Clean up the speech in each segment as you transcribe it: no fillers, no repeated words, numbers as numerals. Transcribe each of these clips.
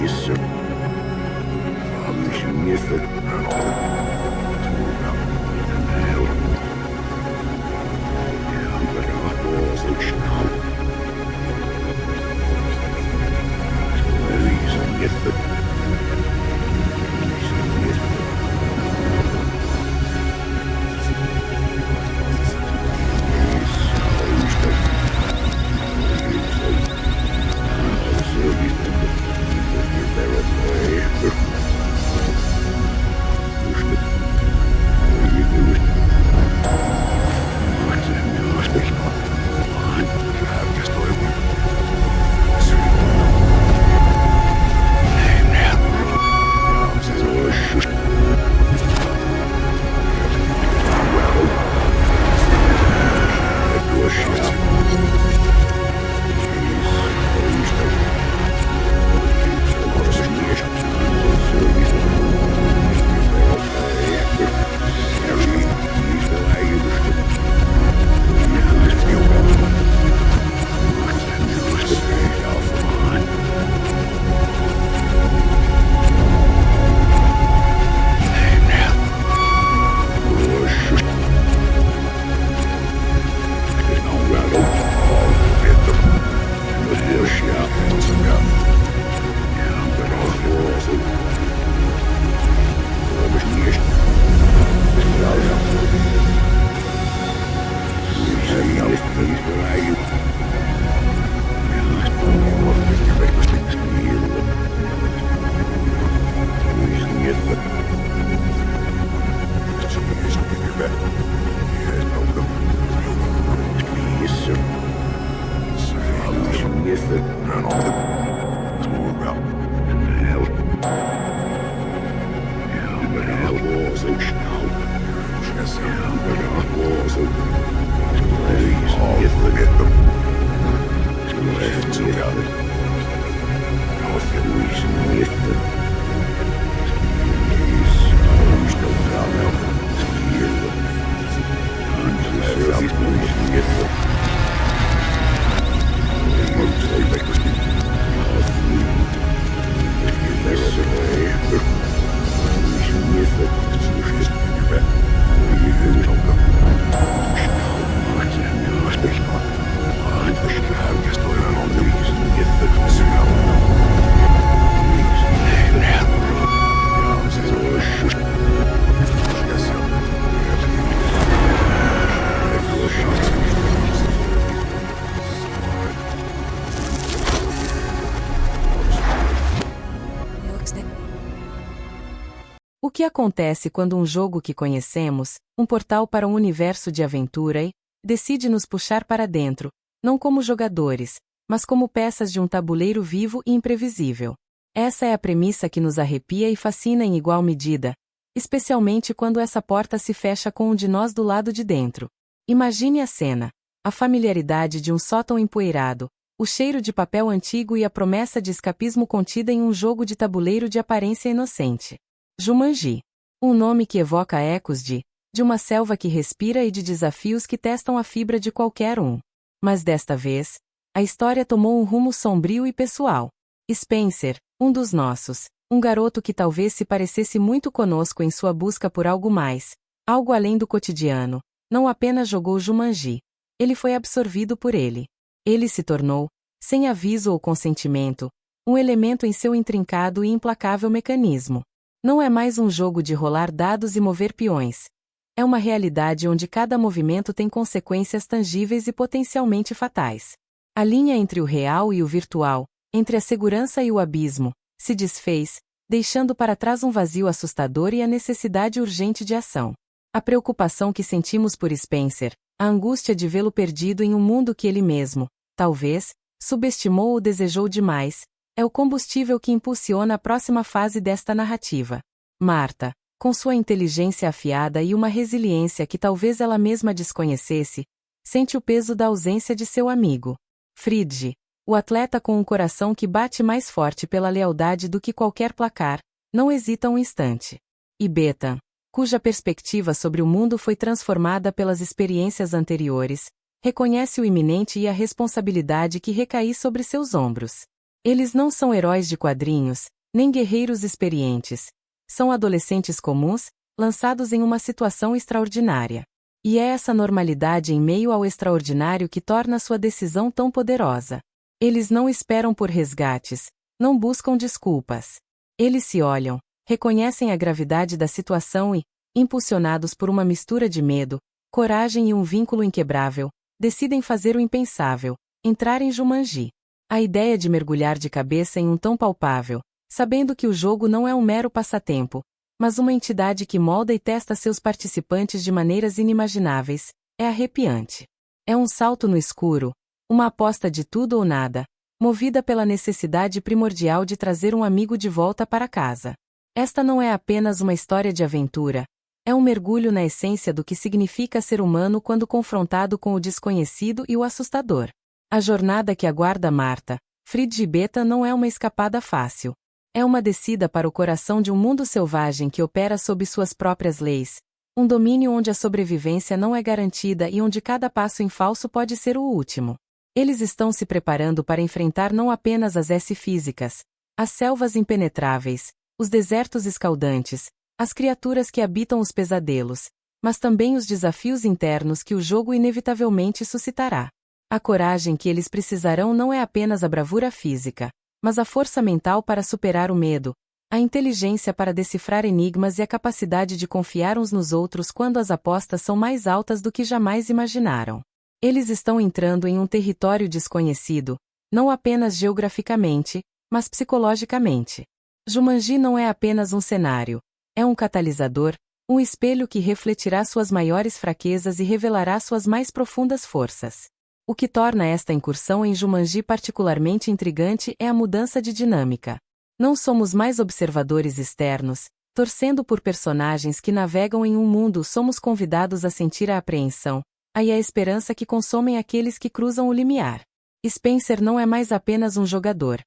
Isso. Vamos nessa. O que acontece quando um jogo que conhecemos, um portal para um universo de aventura decide nos puxar para dentro, não como jogadores, mas como peças de um tabuleiro vivo e imprevisível? Essa é a premissa que nos arrepia e fascina em igual medida, especialmente quando essa porta se fecha com um de nós do lado de dentro. Imagine a cena: a familiaridade de um sótão empoeirado, o cheiro de papel antigo e a promessa de escapismo contida em um jogo de tabuleiro de aparência inocente. Jumanji. Um nome que evoca ecos de uma selva que respira e de desafios que testam a fibra de qualquer um. Mas desta vez, a história tomou um rumo sombrio e pessoal. Spencer, um dos nossos, um garoto que talvez se parecesse muito conosco em sua busca por algo mais, algo além do cotidiano, não apenas jogou Jumanji. Ele foi absorvido por ele. Ele se tornou, sem aviso ou consentimento, um elemento em seu intrincado e implacável mecanismo. Não é mais um jogo de rolar dados e mover peões. É uma realidade onde cada movimento tem consequências tangíveis e potencialmente fatais. A linha entre o real e o virtual, entre a segurança e o abismo, se desfez, deixando para trás um vazio assustador e a necessidade urgente de ação. A preocupação que sentimos por Spencer, a angústia de vê-lo perdido em um mundo que ele mesmo, talvez, subestimou ou desejou demais, é o combustível que impulsiona a próxima fase desta narrativa. Marta, com sua inteligência afiada e uma resiliência que talvez ela mesma desconhecesse, sente o peso da ausência de seu amigo. Friedrich, o atleta com um coração que bate mais forte pela lealdade do que qualquer placar, não hesita um instante. E Bethan, cuja perspectiva sobre o mundo foi transformada pelas experiências anteriores, reconhece o iminente e a responsabilidade que recai sobre seus ombros. Eles não são heróis de quadrinhos, nem guerreiros experientes. São adolescentes comuns, lançados em uma situação extraordinária. E é essa normalidade em meio ao extraordinário que torna sua decisão tão poderosa. Eles não esperam por resgates, não buscam desculpas. Eles se olham, reconhecem a gravidade da situação e, impulsionados por uma mistura de medo, coragem e um vínculo inquebrável, decidem fazer o impensável, entrar em Jumanji. A ideia de mergulhar de cabeça em um tão palpável, sabendo que o jogo não é um mero passatempo, mas uma entidade que molda e testa seus participantes de maneiras inimagináveis, é arrepiante. É um salto no escuro, uma aposta de tudo ou nada, movida pela necessidade primordial de trazer um amigo de volta para casa. Esta não é apenas uma história de aventura, é um mergulho na essência do que significa ser humano quando confrontado com o desconhecido e o assustador. A jornada que aguarda Marta, Fridge e Beta não é uma escapada fácil. É uma descida para o coração de um mundo selvagem que opera sob suas próprias leis, um domínio onde a sobrevivência não é garantida e onde cada passo em falso pode ser o último. Eles estão se preparando para enfrentar não apenas as físicas, as selvas impenetráveis, os desertos escaldantes, as criaturas que habitam os pesadelos, mas também os desafios internos que o jogo inevitavelmente suscitará. A coragem que eles precisarão não é apenas a bravura física, mas a força mental para superar o medo, a inteligência para decifrar enigmas e a capacidade de confiar uns nos outros quando as apostas são mais altas do que jamais imaginaram. Eles estão entrando em um território desconhecido, não apenas geograficamente, mas psicologicamente. Jumanji não é apenas um cenário, é um catalisador, um espelho que refletirá suas maiores fraquezas e revelará suas mais profundas forças. O que torna esta incursão em Jumanji particularmente intrigante é a mudança de dinâmica. Não somos mais observadores externos, torcendo por personagens que navegam em um mundo, somos convidados a sentir a apreensão, e a esperança que consomem aqueles que cruzam o limiar. Spencer não é mais apenas um jogador.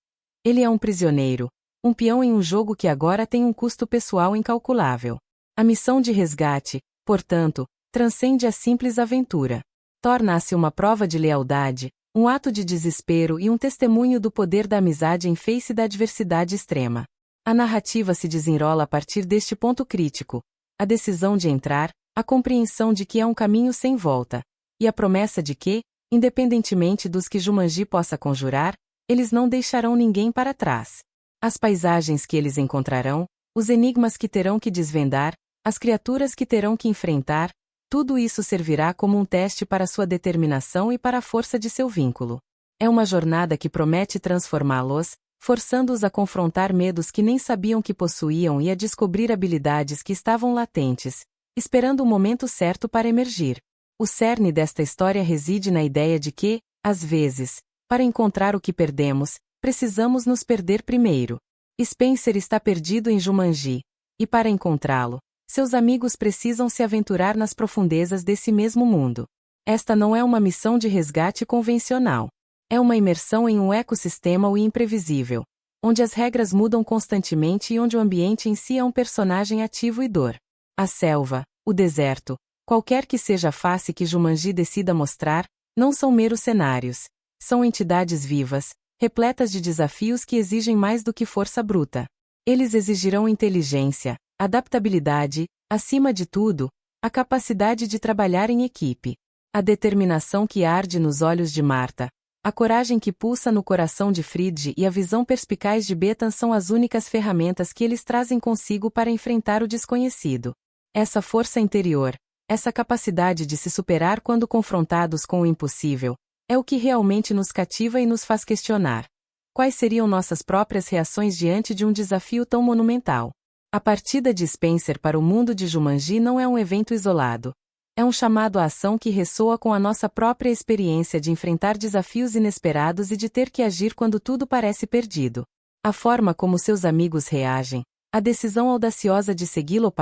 Ele é um prisioneiro, um peão em um jogo que agora tem um custo pessoal incalculável. A missão de resgate, portanto, transcende a simples aventura. Torna-se uma prova de lealdade, um ato de desespero e um testemunho do poder da amizade em face da adversidade extrema. A narrativa se desenrola a partir deste ponto crítico: a decisão de entrar, a compreensão de que é um caminho sem volta, e a promessa de que, independentemente dos que Jumanji possa conjurar, eles não deixarão ninguém para trás. As paisagens que eles encontrarão, os enigmas que terão que desvendar, as criaturas que terão que enfrentar, tudo isso servirá como um teste para sua determinação e para a força de seu vínculo. É uma jornada que promete transformá-los, forçando-os a confrontar medos que nem sabiam que possuíam e a descobrir habilidades que estavam latentes, esperando o momento certo para emergir. O cerne desta história reside na ideia de que, às vezes, para encontrar o que perdemos, precisamos nos perder primeiro. Spencer está perdido em Jumanji, e para encontrá-lo, seus amigos precisam se aventurar nas profundezas desse mesmo mundo. Esta não é uma missão de resgate convencional. É uma imersão em um ecossistema imprevisível, onde as regras mudam constantemente e onde o ambiente em si é um personagem ativo e dor. A selva, o deserto, qualquer que seja a face que Jumanji decida mostrar, não são meros cenários. São entidades vivas, repletas de desafios que exigem mais do que força bruta. Eles exigirão inteligência, adaptabilidade, acima de tudo, a capacidade de trabalhar em equipe. A determinação que arde nos olhos de Marta, a coragem que pulsa no coração de Fridge e a visão perspicaz de Bethan são as únicas ferramentas que eles trazem consigo para enfrentar o desconhecido. Essa força interior, essa capacidade de se superar quando confrontados com o impossível, é o que realmente nos cativa e nos faz questionar: quais seriam nossas próprias reações diante de um desafio tão monumental? A partida de Spencer para o mundo de Jumanji não é um evento isolado. É um chamado à ação que ressoa com a nossa própria experiência de enfrentar desafios inesperados e de ter que agir quando tudo parece perdido. A forma como seus amigos reagem, a decisão audaciosa de segui-lo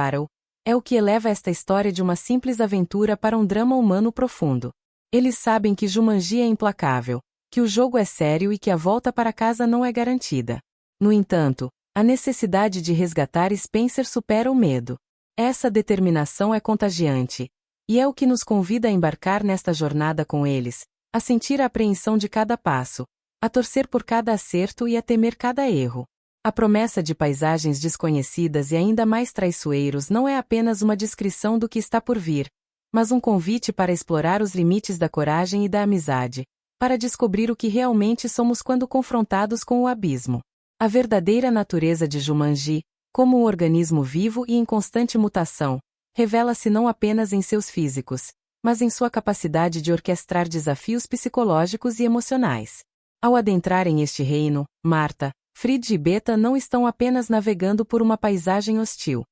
é o que eleva esta história de uma simples aventura para um drama humano profundo. Eles sabem que Jumanji é implacável, que o jogo é sério e que a volta para casa não é garantida. No entanto, a necessidade de resgatar Spencer supera o medo. Essa determinação é contagiante, e é o que nos convida a embarcar nesta jornada com eles, a sentir a apreensão de cada passo, a torcer por cada acerto e a temer cada erro. A promessa de paisagens desconhecidas e ainda mais traiçoeiros não é apenas uma descrição do que está por vir, mas um convite para explorar os limites da coragem e da amizade, para descobrir o que realmente somos quando confrontados com o abismo. A verdadeira natureza de Jumanji, como um organismo vivo e em constante mutação, revela-se não apenas em seus físicos, mas em sua capacidade de orquestrar desafios psicológicos e emocionais. Ao adentrarem este reino, Marta, Frid e Beta não estão apenas navegando por uma paisagem hostil.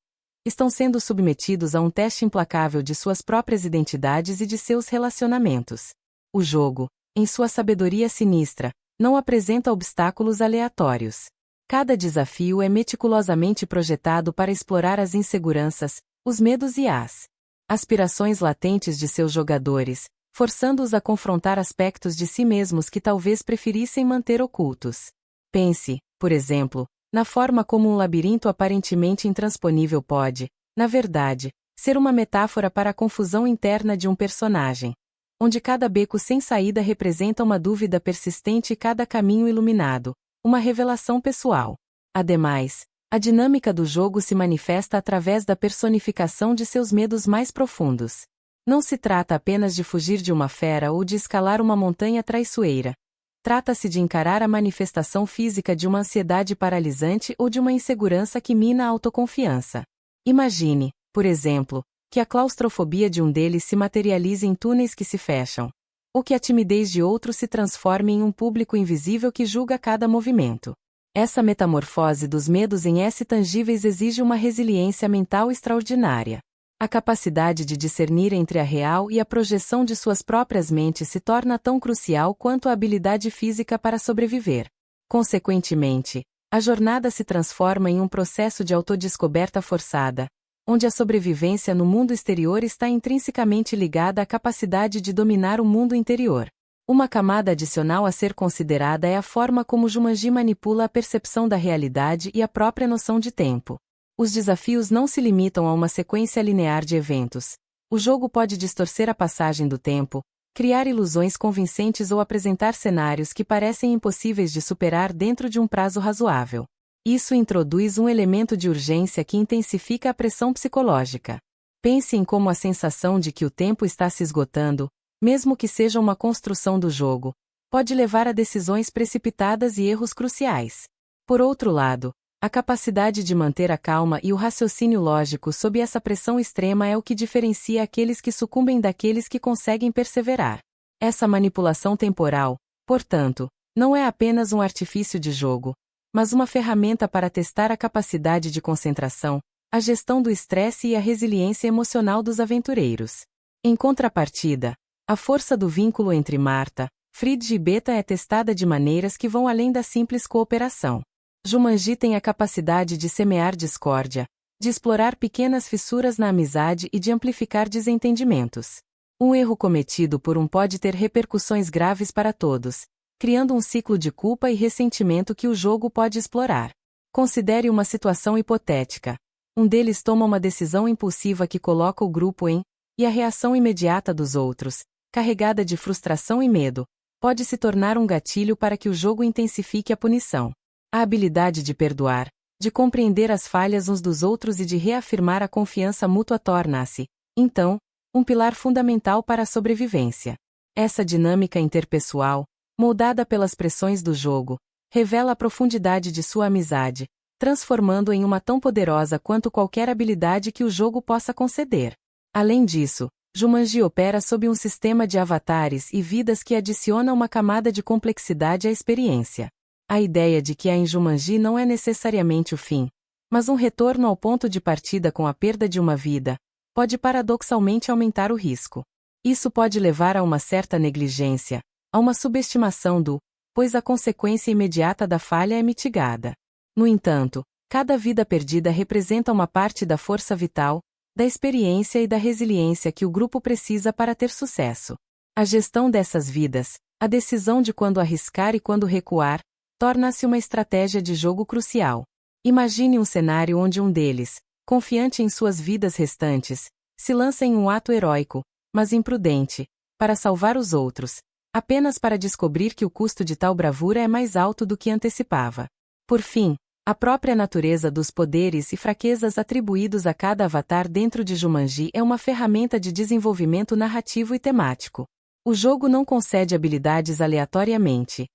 Estão sendo submetidos a um teste implacável de suas próprias identidades e de seus relacionamentos. O jogo, em sua sabedoria sinistra, não apresenta obstáculos aleatórios. Cada desafio é meticulosamente projetado para explorar as inseguranças, os medos e as aspirações latentes de seus jogadores, forçando-os a confrontar aspectos de si mesmos que talvez preferissem manter ocultos. Pense, por exemplo, na forma como um labirinto aparentemente intransponível pode, na verdade, ser uma metáfora para a confusão interna de um personagem, onde cada beco sem saída representa uma dúvida persistente e cada caminho iluminado, uma revelação pessoal. Ademais, a dinâmica do jogo se manifesta através da personificação de seus medos mais profundos. Não se trata apenas de fugir de uma fera ou de escalar uma montanha traiçoeira. Trata-se de encarar a manifestação física de uma ansiedade paralisante ou de uma insegurança que mina a autoconfiança. Imagine, por exemplo, que a claustrofobia de um deles se materialize em túneis que se fecham, ou que a timidez de outro se transforme em um público invisível que julga cada movimento. Essa metamorfose dos medos em tangíveis exige uma resiliência mental extraordinária. A capacidade de discernir entre a real e a projeção de suas próprias mentes se torna tão crucial quanto a habilidade física para sobreviver. Consequentemente, a jornada se transforma em um processo de autodescoberta forçada, onde a sobrevivência no mundo exterior está intrinsecamente ligada à capacidade de dominar o mundo interior. Uma camada adicional a ser considerada é a forma como Jumanji manipula a percepção da realidade e a própria noção de tempo. Os desafios não se limitam a uma sequência linear de eventos. O jogo pode distorcer a passagem do tempo, criar ilusões convincentes ou apresentar cenários que parecem impossíveis de superar dentro de um prazo razoável. Isso introduz um elemento de urgência que intensifica a pressão psicológica. Pense em como a sensação de que o tempo está se esgotando, mesmo que seja uma construção do jogo, pode levar a decisões precipitadas e erros cruciais. Por outro lado, a capacidade de manter a calma e o raciocínio lógico sob essa pressão extrema é o que diferencia aqueles que sucumbem daqueles que conseguem perseverar. Essa manipulação temporal, portanto, não é apenas um artifício de jogo, mas uma ferramenta para testar a capacidade de concentração, a gestão do estresse e a resiliência emocional dos aventureiros. Em contrapartida, a força do vínculo entre Marta, Frid e Beta é testada de maneiras que vão além da simples cooperação. Jumanji tem a capacidade de semear discórdia, de explorar pequenas fissuras na amizade e de amplificar desentendimentos. Um erro cometido por um pode ter repercussões graves para todos, criando um ciclo de culpa e ressentimento que o jogo pode explorar. Considere uma situação hipotética. Um deles toma uma decisão impulsiva que coloca o grupo em, e a reação imediata dos outros, carregada de frustração e medo, pode se tornar um gatilho para que o jogo intensifique a punição. A habilidade de perdoar, de compreender as falhas uns dos outros e de reafirmar a confiança mútua torna-se, então, um pilar fundamental para a sobrevivência. Essa dinâmica interpessoal, moldada pelas pressões do jogo, revela a profundidade de sua amizade, transformando-a em uma tão poderosa quanto qualquer habilidade que o jogo possa conceder. Além disso, Jumanji opera sob um sistema de avatares e vidas que adiciona uma camada de complexidade à experiência. A ideia de que a em Jumanji não é necessariamente o fim, mas um retorno ao ponto de partida com a perda de uma vida, pode paradoxalmente aumentar o risco. Isso pode levar a uma certa negligência, a uma subestimação do, pois a consequência imediata da falha é mitigada. No entanto, cada vida perdida representa uma parte da força vital, da experiência e da resiliência que o grupo precisa para ter sucesso. A gestão dessas vidas, a decisão de quando arriscar e quando recuar, torna-se uma estratégia de jogo crucial. Imagine um cenário onde um deles, confiante em suas vidas restantes, se lança em um ato heróico, mas imprudente, para salvar os outros, apenas para descobrir que o custo de tal bravura é mais alto do que antecipava. Por fim, a própria natureza dos poderes e fraquezas atribuídos a cada avatar dentro de Jumanji é uma ferramenta de desenvolvimento narrativo e temático. O jogo não concede habilidades aleatoriamente.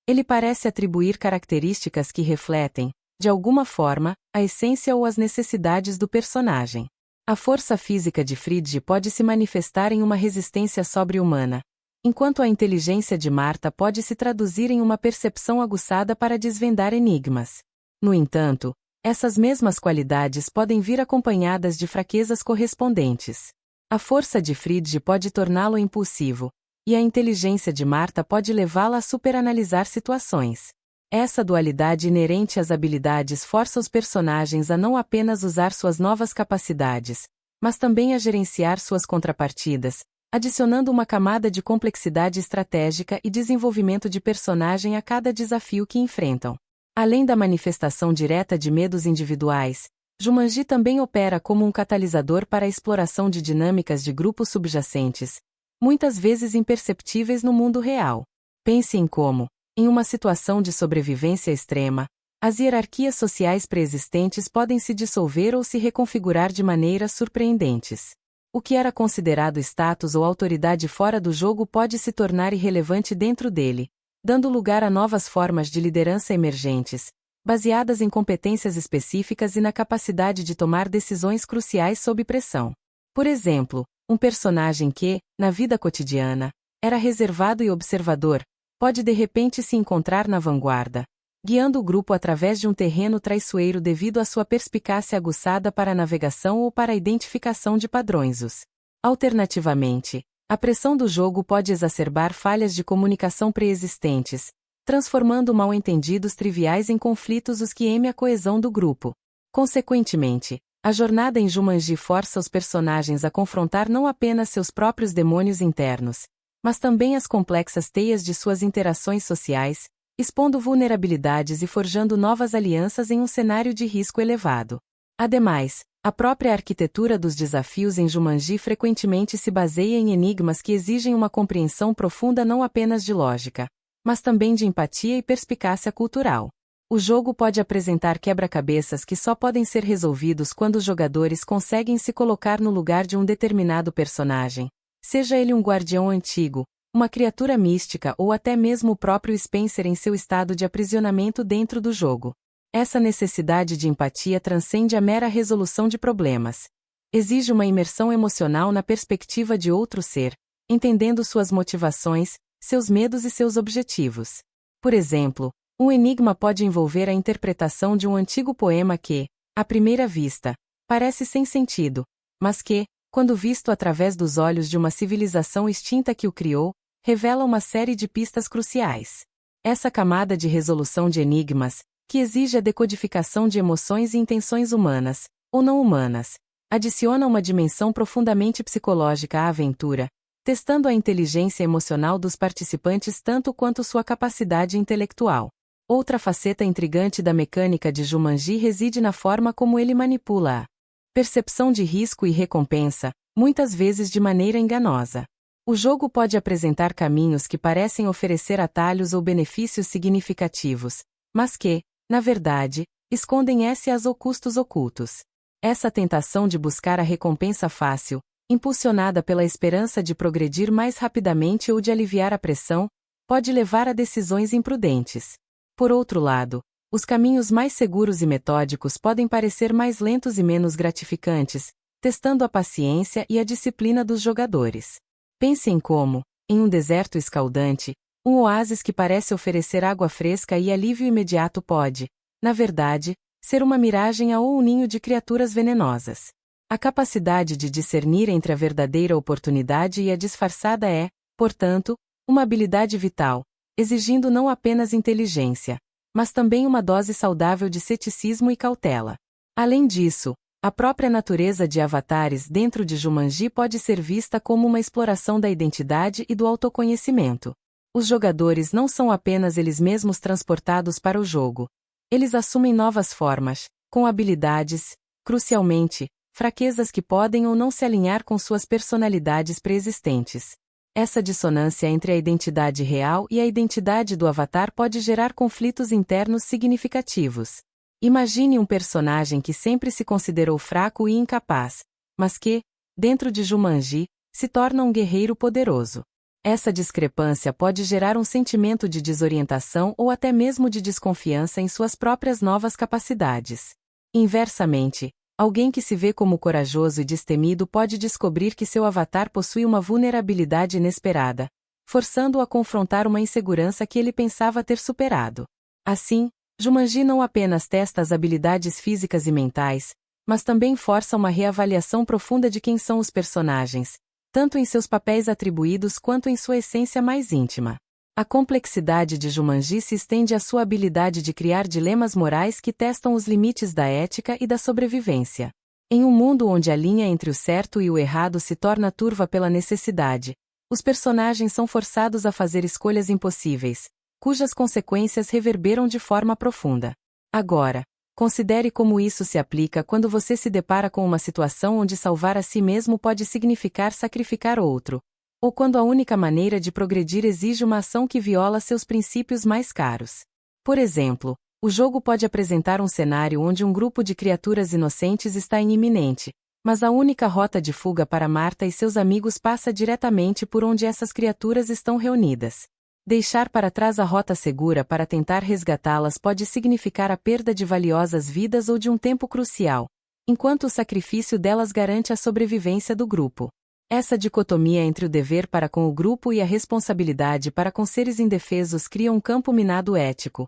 Ele parece atribuir características que refletem, de alguma forma, a essência ou as necessidades do personagem. A força física de Fridge pode se manifestar em uma resistência sobre-humana, enquanto a inteligência de Marta pode se traduzir em uma percepção aguçada para desvendar enigmas. No entanto, essas mesmas qualidades podem vir acompanhadas de fraquezas correspondentes. A força de Fridge pode torná-lo impulsivo, e a inteligência de Marta pode levá-la a superanalisar situações. Essa dualidade inerente às habilidades força os personagens a não apenas usar suas novas capacidades, mas também a gerenciar suas contrapartidas, adicionando uma camada de complexidade estratégica e desenvolvimento de personagem a cada desafio que enfrentam. Além da manifestação direta de medos individuais, Jumanji também opera como um catalisador para a exploração de dinâmicas de grupos subjacentes, muitas vezes imperceptíveis no mundo real. Pense em como, em uma situação de sobrevivência extrema, as hierarquias sociais pré-existentes podem se dissolver ou se reconfigurar de maneiras surpreendentes. O que era considerado status ou autoridade fora do jogo pode se tornar irrelevante dentro dele, dando lugar a novas formas de liderança emergentes, baseadas em competências específicas e na capacidade de tomar decisões cruciais sob pressão. Por exemplo, um personagem que, na vida cotidiana, era reservado e observador, pode de repente se encontrar na vanguarda, guiando o grupo através de um terreno traiçoeiro devido à sua perspicácia aguçada para a navegação ou para a identificação de padrões. Alternativamente, a pressão do jogo pode exacerbar falhas de comunicação pré-existentes, transformando mal-entendidos triviais em conflitos os que emem a coesão do grupo. Consequentemente, a jornada em Jumanji força os personagens a confrontar não apenas seus próprios demônios internos, mas também as complexas teias de suas interações sociais, expondo vulnerabilidades e forjando novas alianças em um cenário de risco elevado. Ademais, a própria arquitetura dos desafios em Jumanji frequentemente se baseia em enigmas que exigem uma compreensão profunda não apenas de lógica, mas também de empatia e perspicácia cultural. O jogo pode apresentar quebra-cabeças que só podem ser resolvidos quando os jogadores conseguem se colocar no lugar de um determinado personagem, seja ele um guardião antigo, uma criatura mística ou até mesmo o próprio Spencer em seu estado de aprisionamento dentro do jogo. Essa necessidade de empatia transcende a mera resolução de problemas. Exige uma imersão emocional na perspectiva de outro ser, entendendo suas motivações, seus medos e seus objetivos. Por exemplo, um enigma pode envolver a interpretação de um antigo poema que, à primeira vista, parece sem sentido, mas que, quando visto através dos olhos de uma civilização extinta que o criou, revela uma série de pistas cruciais. Essa camada de resolução de enigmas, que exige a decodificação de emoções e intenções humanas, ou não humanas, adiciona uma dimensão profundamente psicológica à aventura, testando a inteligência emocional dos participantes tanto quanto sua capacidade intelectual. Outra faceta intrigante da mecânica de Jumanji reside na forma como ele manipula a percepção de risco e recompensa, muitas vezes de maneira enganosa. O jogo pode apresentar caminhos que parecem oferecer atalhos ou benefícios significativos, mas que, na verdade, escondem ésseas ou custos ocultos. Essa tentação de buscar a recompensa fácil, impulsionada pela esperança de progredir mais rapidamente ou de aliviar a pressão, pode levar a decisões imprudentes. Por outro lado, os caminhos mais seguros e metódicos podem parecer mais lentos e menos gratificantes, testando a paciência e a disciplina dos jogadores. Pense em como, em um deserto escaldante, um oásis que parece oferecer água fresca e alívio imediato pode, na verdade, ser uma miragem ou um ninho de criaturas venenosas. A capacidade de discernir entre a verdadeira oportunidade e a disfarçada é, portanto, uma habilidade vital, exigindo não apenas inteligência, mas também uma dose saudável de ceticismo e cautela. Além disso, a própria natureza de avatares dentro de Jumanji pode ser vista como uma exploração da identidade e do autoconhecimento. Os jogadores não são apenas eles mesmos transportados para o jogo. Eles assumem novas formas, com habilidades, crucialmente, fraquezas que podem ou não se alinhar com suas personalidades pré-existentes. Essa dissonância entre a identidade real e a identidade do avatar pode gerar conflitos internos significativos. Imagine um personagem que sempre se considerou fraco e incapaz, mas que, dentro de Jumanji, se torna um guerreiro poderoso. Essa discrepância pode gerar um sentimento de desorientação ou até mesmo de desconfiança em suas próprias novas capacidades. Inversamente, alguém que se vê como corajoso e destemido pode descobrir que seu avatar possui uma vulnerabilidade inesperada, forçando-o a confrontar uma insegurança que ele pensava ter superado. Assim, Jumanji não apenas testa as habilidades físicas e mentais, mas também força uma reavaliação profunda de quem são os personagens, tanto em seus papéis atribuídos quanto em sua essência mais íntima. A complexidade de Jumanji se estende à sua habilidade de criar dilemas morais que testam os limites da ética e da sobrevivência. Em um mundo onde a linha entre o certo e o errado se torna turva pela necessidade, os personagens são forçados a fazer escolhas impossíveis, cujas consequências reverberam de forma profunda. Agora, considere como isso se aplica quando você se depara com uma situação onde salvar a si mesmo pode significar sacrificar outro, ou quando a única maneira de progredir exige uma ação que viola seus princípios mais caros. Por exemplo, o jogo pode apresentar um cenário onde um grupo de criaturas inocentes está em iminente, mas a única rota de fuga para Marta e seus amigos passa diretamente por onde essas criaturas estão reunidas. Deixar para trás a rota segura para tentar resgatá-las pode significar a perda de valiosas vidas ou de um tempo crucial, enquanto o sacrifício delas garante a sobrevivência do grupo. Essa dicotomia entre o dever para com o grupo e a responsabilidade para com seres indefesos cria um campo minado ético,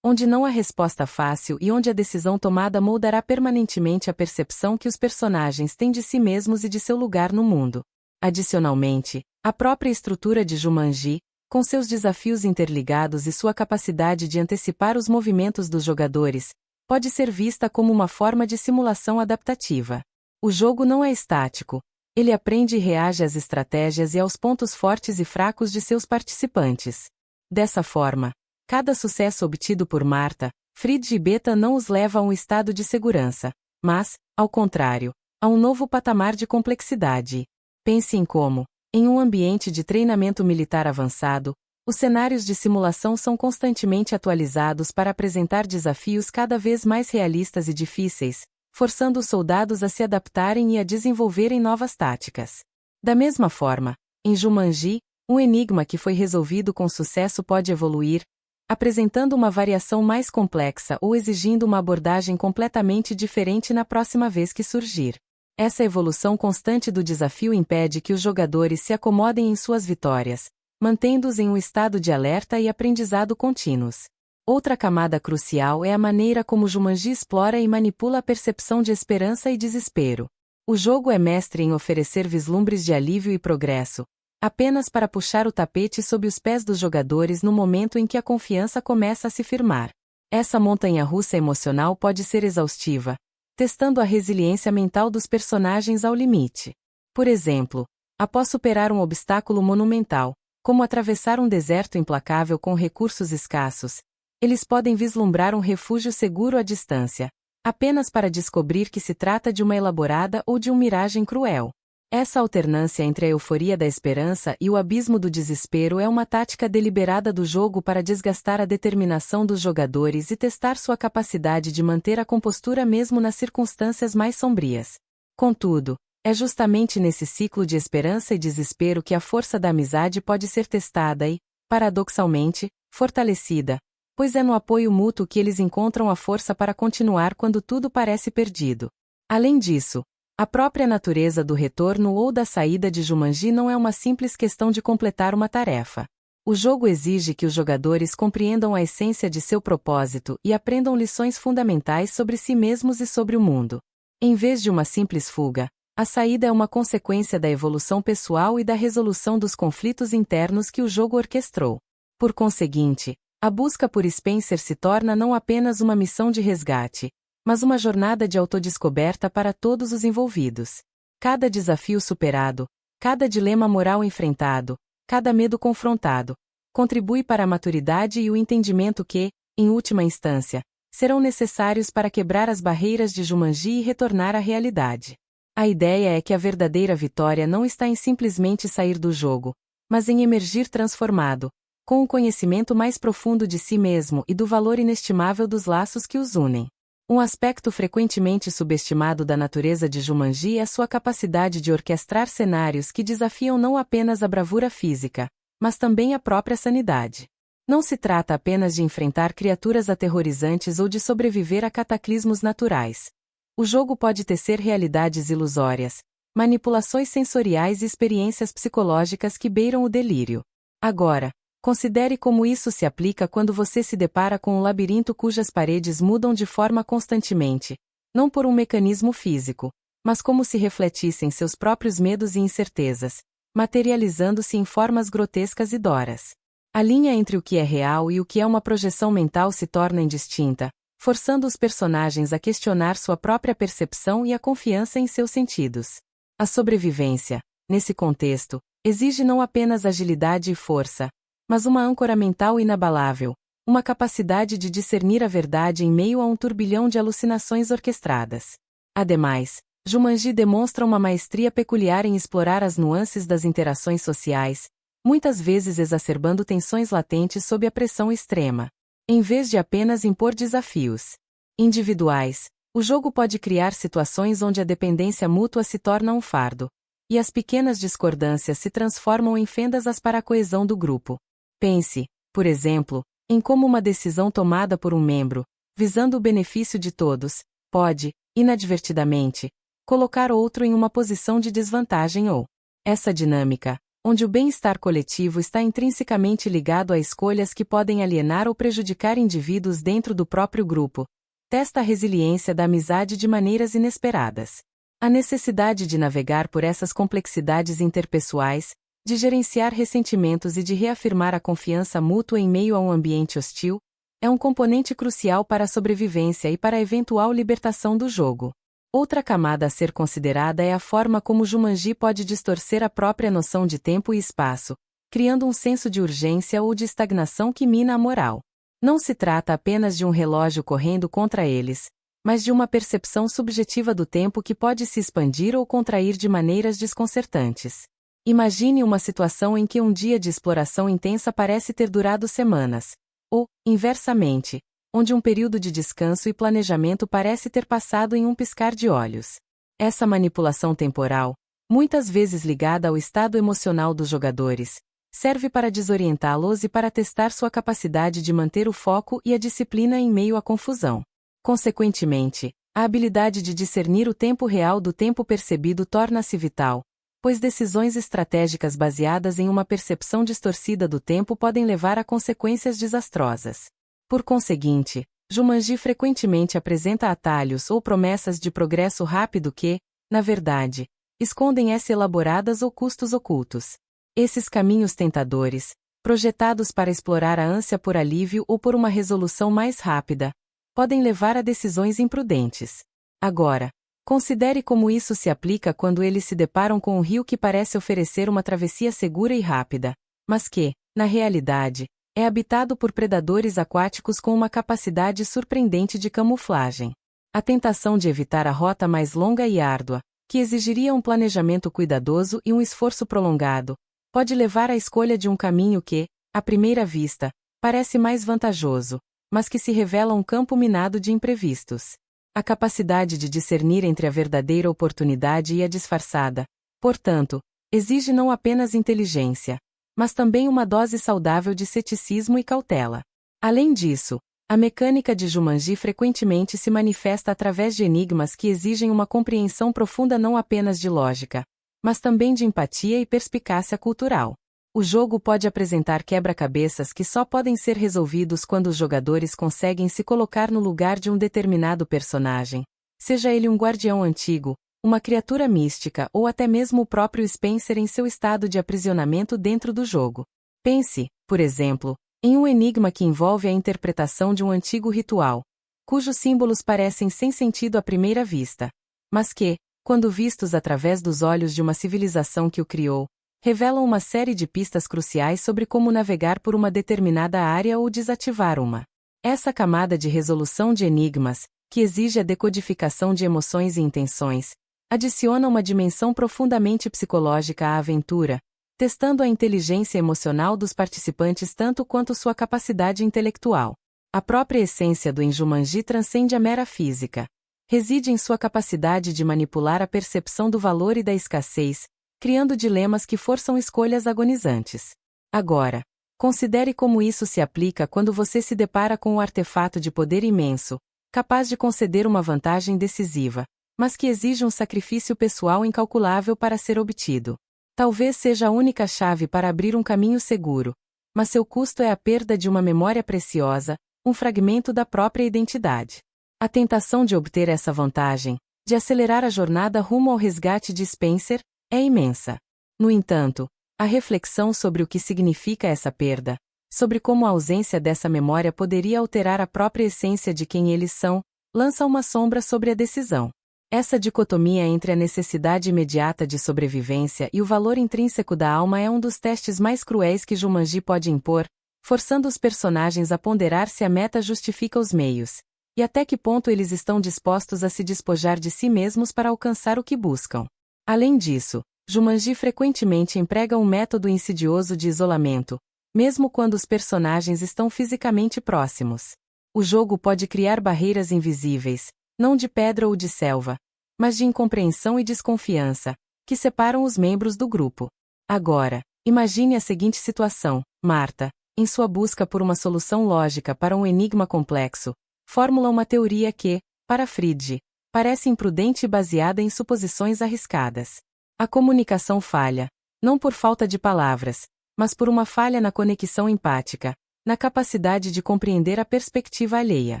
onde não há resposta fácil e onde a decisão tomada moldará permanentemente a percepção que os personagens têm de si mesmos e de seu lugar no mundo. Adicionalmente, a própria estrutura de Jumanji, com seus desafios interligados e sua capacidade de antecipar os movimentos dos jogadores, pode ser vista como uma forma de simulação adaptativa. O jogo não é estático, ele aprende e reage às estratégias e aos pontos fortes e fracos de seus participantes. Dessa forma, cada sucesso obtido por Marta, Frid e Beta não os leva a um estado de segurança, mas, ao contrário, a um novo patamar de complexidade. Pense em como, em um ambiente de treinamento militar avançado, os cenários de simulação são constantemente atualizados para apresentar desafios cada vez mais realistas e difíceis, forçando os soldados a se adaptarem e a desenvolverem novas táticas. Da mesma forma, em Jumanji, um enigma que foi resolvido com sucesso pode evoluir, apresentando uma variação mais complexa ou exigindo uma abordagem completamente diferente na próxima vez que surgir. Essa evolução constante do desafio impede que os jogadores se acomodem em suas vitórias, mantendo-os em um estado de alerta e aprendizado contínuos. Outra camada crucial é a maneira como Jumanji explora e manipula a percepção de esperança e desespero. O jogo é mestre em oferecer vislumbres de alívio e progresso, apenas para puxar o tapete sob os pés dos jogadores no momento em que a confiança começa a se firmar. Essa montanha-russa emocional pode ser exaustiva, testando a resiliência mental dos personagens ao limite. Por exemplo, após superar um obstáculo monumental, como atravessar um deserto implacável com recursos escassos, eles podem vislumbrar um refúgio seguro à distância, apenas para descobrir que se trata de uma elaborada ou de uma miragem cruel. Essa alternância entre a euforia da esperança e o abismo do desespero é uma tática deliberada do jogo para desgastar a determinação dos jogadores e testar sua capacidade de manter a compostura mesmo nas circunstâncias mais sombrias. Contudo, é justamente nesse ciclo de esperança e desespero que a força da amizade pode ser testada e, paradoxalmente, fortalecida, pois é no apoio mútuo que eles encontram a força para continuar quando tudo parece perdido. Além disso, a própria natureza do retorno ou da saída de Jumanji não é uma simples questão de completar uma tarefa. O jogo exige que os jogadores compreendam a essência de seu propósito e aprendam lições fundamentais sobre si mesmos e sobre o mundo. Em vez de uma simples fuga, a saída é uma consequência da evolução pessoal e da resolução dos conflitos internos que o jogo orquestrou. Por conseguinte, a busca por Spencer se torna não apenas uma missão de resgate, mas uma jornada de autodescoberta para todos os envolvidos. Cada desafio superado, cada dilema moral enfrentado, cada medo confrontado, contribui para a maturidade e o entendimento que, em última instância, serão necessários para quebrar as barreiras de Jumanji e retornar à realidade. A ideia é que a verdadeira vitória não está em simplesmente sair do jogo, mas em emergir transformado, com um conhecimento mais profundo de si mesmo e do valor inestimável dos laços que os unem. Um aspecto frequentemente subestimado da natureza de Jumanji é sua capacidade de orquestrar cenários que desafiam não apenas a bravura física, mas também a própria sanidade. Não se trata apenas de enfrentar criaturas aterrorizantes ou de sobreviver a cataclismos naturais. O jogo pode tecer realidades ilusórias, manipulações sensoriais e experiências psicológicas que beiram o delírio. Agora, considere como isso se aplica quando você se depara com um labirinto cujas paredes mudam de forma constantemente, não por um mecanismo físico, mas como se refletissem seus próprios medos e incertezas, materializando-se em formas grotescas e doras. A linha entre o que é real e o que é uma projeção mental se torna indistinta, forçando os personagens a questionar sua própria percepção e a confiança em seus sentidos. A sobrevivência, nesse contexto, exige não apenas agilidade e força, mas uma âncora mental inabalável, uma capacidade de discernir a verdade em meio a um turbilhão de alucinações orquestradas. Ademais, Jumanji demonstra uma maestria peculiar em explorar as nuances das interações sociais, muitas vezes exacerbando tensões latentes sob a pressão extrema. Em vez de apenas impor desafios individuais, o jogo pode criar situações onde a dependência mútua se torna um fardo, e as pequenas discordâncias se transformam em fendas para a coesão do grupo. Pense, por exemplo, em como uma decisão tomada por um membro, visando o benefício de todos, pode, inadvertidamente, colocar outro em uma posição de desvantagem ou. Essa dinâmica, onde o bem-estar coletivo está intrinsecamente ligado a escolhas que podem alienar ou prejudicar indivíduos dentro do próprio grupo, testa a resiliência da amizade de maneiras inesperadas. A necessidade de navegar por essas complexidades interpessoais, de gerenciar ressentimentos e de reafirmar a confiança mútua em meio a um ambiente hostil, é um componente crucial para a sobrevivência e para a eventual libertação do jogo. Outra camada a ser considerada é a forma como Jumanji pode distorcer a própria noção de tempo e espaço, criando um senso de urgência ou de estagnação que mina a moral. Não se trata apenas de um relógio correndo contra eles, mas de uma percepção subjetiva do tempo que pode se expandir ou contrair de maneiras desconcertantes. Imagine uma situação em que um dia de exploração intensa parece ter durado semanas, ou, inversamente, onde um período de descanso e planejamento parece ter passado em um piscar de olhos. Essa manipulação temporal, muitas vezes ligada ao estado emocional dos jogadores, serve para desorientá-los e para testar sua capacidade de manter o foco e a disciplina em meio à confusão. Consequentemente, a habilidade de discernir o tempo real do tempo percebido torna-se vital, pois decisões estratégicas baseadas em uma percepção distorcida do tempo podem levar a consequências desastrosas. Por conseguinte, Jumanji frequentemente apresenta atalhos ou promessas de progresso rápido que, na verdade, escondem elaboradas ou custos ocultos. Esses caminhos tentadores, projetados para explorar a ânsia por alívio ou por uma resolução mais rápida, podem levar a decisões imprudentes. Agora, considere como isso se aplica quando eles se deparam com um rio que parece oferecer uma travessia segura e rápida, mas que, na realidade, é habitado por predadores aquáticos com uma capacidade surpreendente de camuflagem. A tentação de evitar a rota mais longa e árdua, que exigiria um planejamento cuidadoso e um esforço prolongado, pode levar à escolha de um caminho que, à primeira vista, parece mais vantajoso, mas que se revela um campo minado de imprevistos. A capacidade de discernir entre a verdadeira oportunidade e a disfarçada, portanto, exige não apenas inteligência, mas também uma dose saudável de ceticismo e cautela. Além disso, a mecânica de Jumanji frequentemente se manifesta através de enigmas que exigem uma compreensão profunda não apenas de lógica, mas também de empatia e perspicácia cultural. O jogo pode apresentar quebra-cabeças que só podem ser resolvidos quando os jogadores conseguem se colocar no lugar de um determinado personagem, seja ele um guardião antigo, uma criatura mística ou até mesmo o próprio Spencer em seu estado de aprisionamento dentro do jogo. Pense, por exemplo, em um enigma que envolve a interpretação de um antigo ritual, cujos símbolos parecem sem sentido à primeira vista, mas que, quando vistos através dos olhos de uma civilização que o criou, revelam uma série de pistas cruciais sobre como navegar por uma determinada área ou desativar uma. Essa camada de resolução de enigmas, que exige a decodificação de emoções e intenções, adiciona uma dimensão profundamente psicológica à aventura, testando a inteligência emocional dos participantes tanto quanto sua capacidade intelectual. A própria essência do Jumanji transcende a mera física. Reside em sua capacidade de manipular a percepção do valor e da escassez, criando dilemas que forçam escolhas agonizantes. Agora, considere como isso se aplica quando você se depara com um artefato de poder imenso, capaz de conceder uma vantagem decisiva, mas que exige um sacrifício pessoal incalculável para ser obtido. Talvez seja a única chave para abrir um caminho seguro, mas seu custo é a perda de uma memória preciosa, um fragmento da própria identidade. A tentação de obter essa vantagem, de acelerar a jornada rumo ao resgate de Spencer, é imensa. No entanto, a reflexão sobre o que significa essa perda, sobre como a ausência dessa memória poderia alterar a própria essência de quem eles são, lança uma sombra sobre a decisão. Essa dicotomia entre a necessidade imediata de sobrevivência e o valor intrínseco da alma é um dos testes mais cruéis que Jumanji pode impor, forçando os personagens a ponderar se a meta justifica os meios, e até que ponto eles estão dispostos a se despojar de si mesmos para alcançar o que buscam. Além disso, Jumanji frequentemente emprega um método insidioso de isolamento, mesmo quando os personagens estão fisicamente próximos. O jogo pode criar barreiras invisíveis, não de pedra ou de selva, mas de incompreensão e desconfiança, que separam os membros do grupo. Agora, imagine a seguinte situação: Marta, em sua busca por uma solução lógica para um enigma complexo, formula uma teoria que, para Friedge, parece imprudente e baseada em suposições arriscadas. A comunicação falha, não por falta de palavras, mas por uma falha na conexão empática, na capacidade de compreender a perspectiva alheia.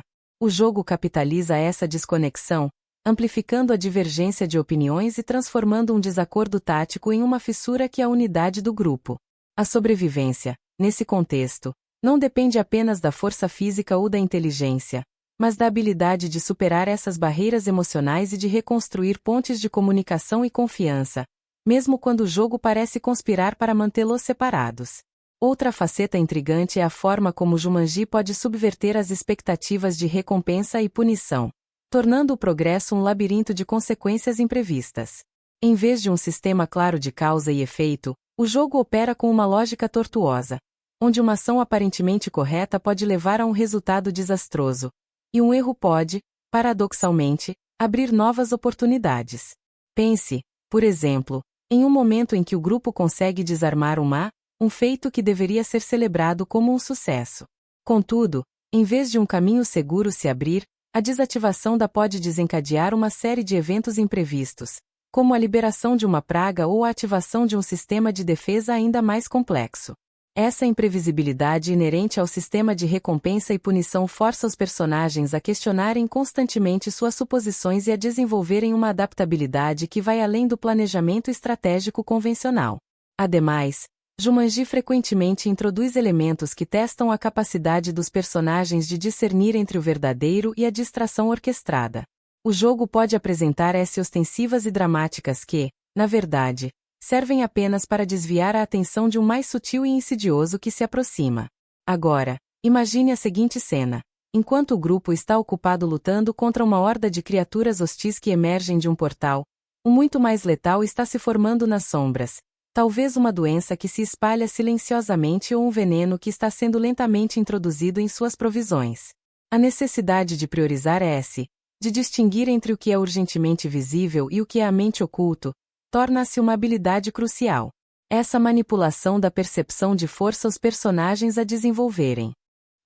O jogo capitaliza essa desconexão, amplificando a divergência de opiniões e transformando um desacordo tático em uma fissura que é a unidade do grupo. A sobrevivência, nesse contexto, não depende apenas da força física ou da inteligência, mas da habilidade de superar essas barreiras emocionais e de reconstruir pontes de comunicação e confiança, mesmo quando o jogo parece conspirar para mantê-los separados. Outra faceta intrigante é a forma como Jumanji pode subverter as expectativas de recompensa e punição, tornando o progresso um labirinto de consequências imprevistas. Em vez de um sistema claro de causa e efeito, o jogo opera com uma lógica tortuosa, onde uma ação aparentemente correta pode levar a um resultado desastroso, e um erro pode, paradoxalmente, abrir novas oportunidades. Pense, por exemplo, em um momento em que o grupo consegue desarmar um feito que deveria ser celebrado como um sucesso. Contudo, em vez de um caminho seguro se abrir, a desativação da pode desencadear uma série de eventos imprevistos, como a liberação de uma praga ou a ativação de um sistema de defesa ainda mais complexo. Essa imprevisibilidade inerente ao sistema de recompensa e punição força os personagens a questionarem constantemente suas suposições e a desenvolverem uma adaptabilidade que vai além do planejamento estratégico convencional. Ademais, Jumanji frequentemente introduz elementos que testam a capacidade dos personagens de discernir entre o verdadeiro e a distração orquestrada. O jogo pode apresentar essas ostensivas e dramáticas que, na verdade, servem apenas para desviar a atenção de um mais sutil e insidioso que se aproxima. Agora, imagine a seguinte cena. Enquanto o grupo está ocupado lutando contra uma horda de criaturas hostis que emergem de um portal, um muito mais letal está se formando nas sombras. Talvez uma doença que se espalha silenciosamente ou um veneno que está sendo lentamente introduzido em suas provisões. A necessidade de priorizar de distinguir entre o que é urgentemente visível e o que é a mente oculto, torna-se uma habilidade crucial. Essa manipulação da percepção de força os personagens a desenvolverem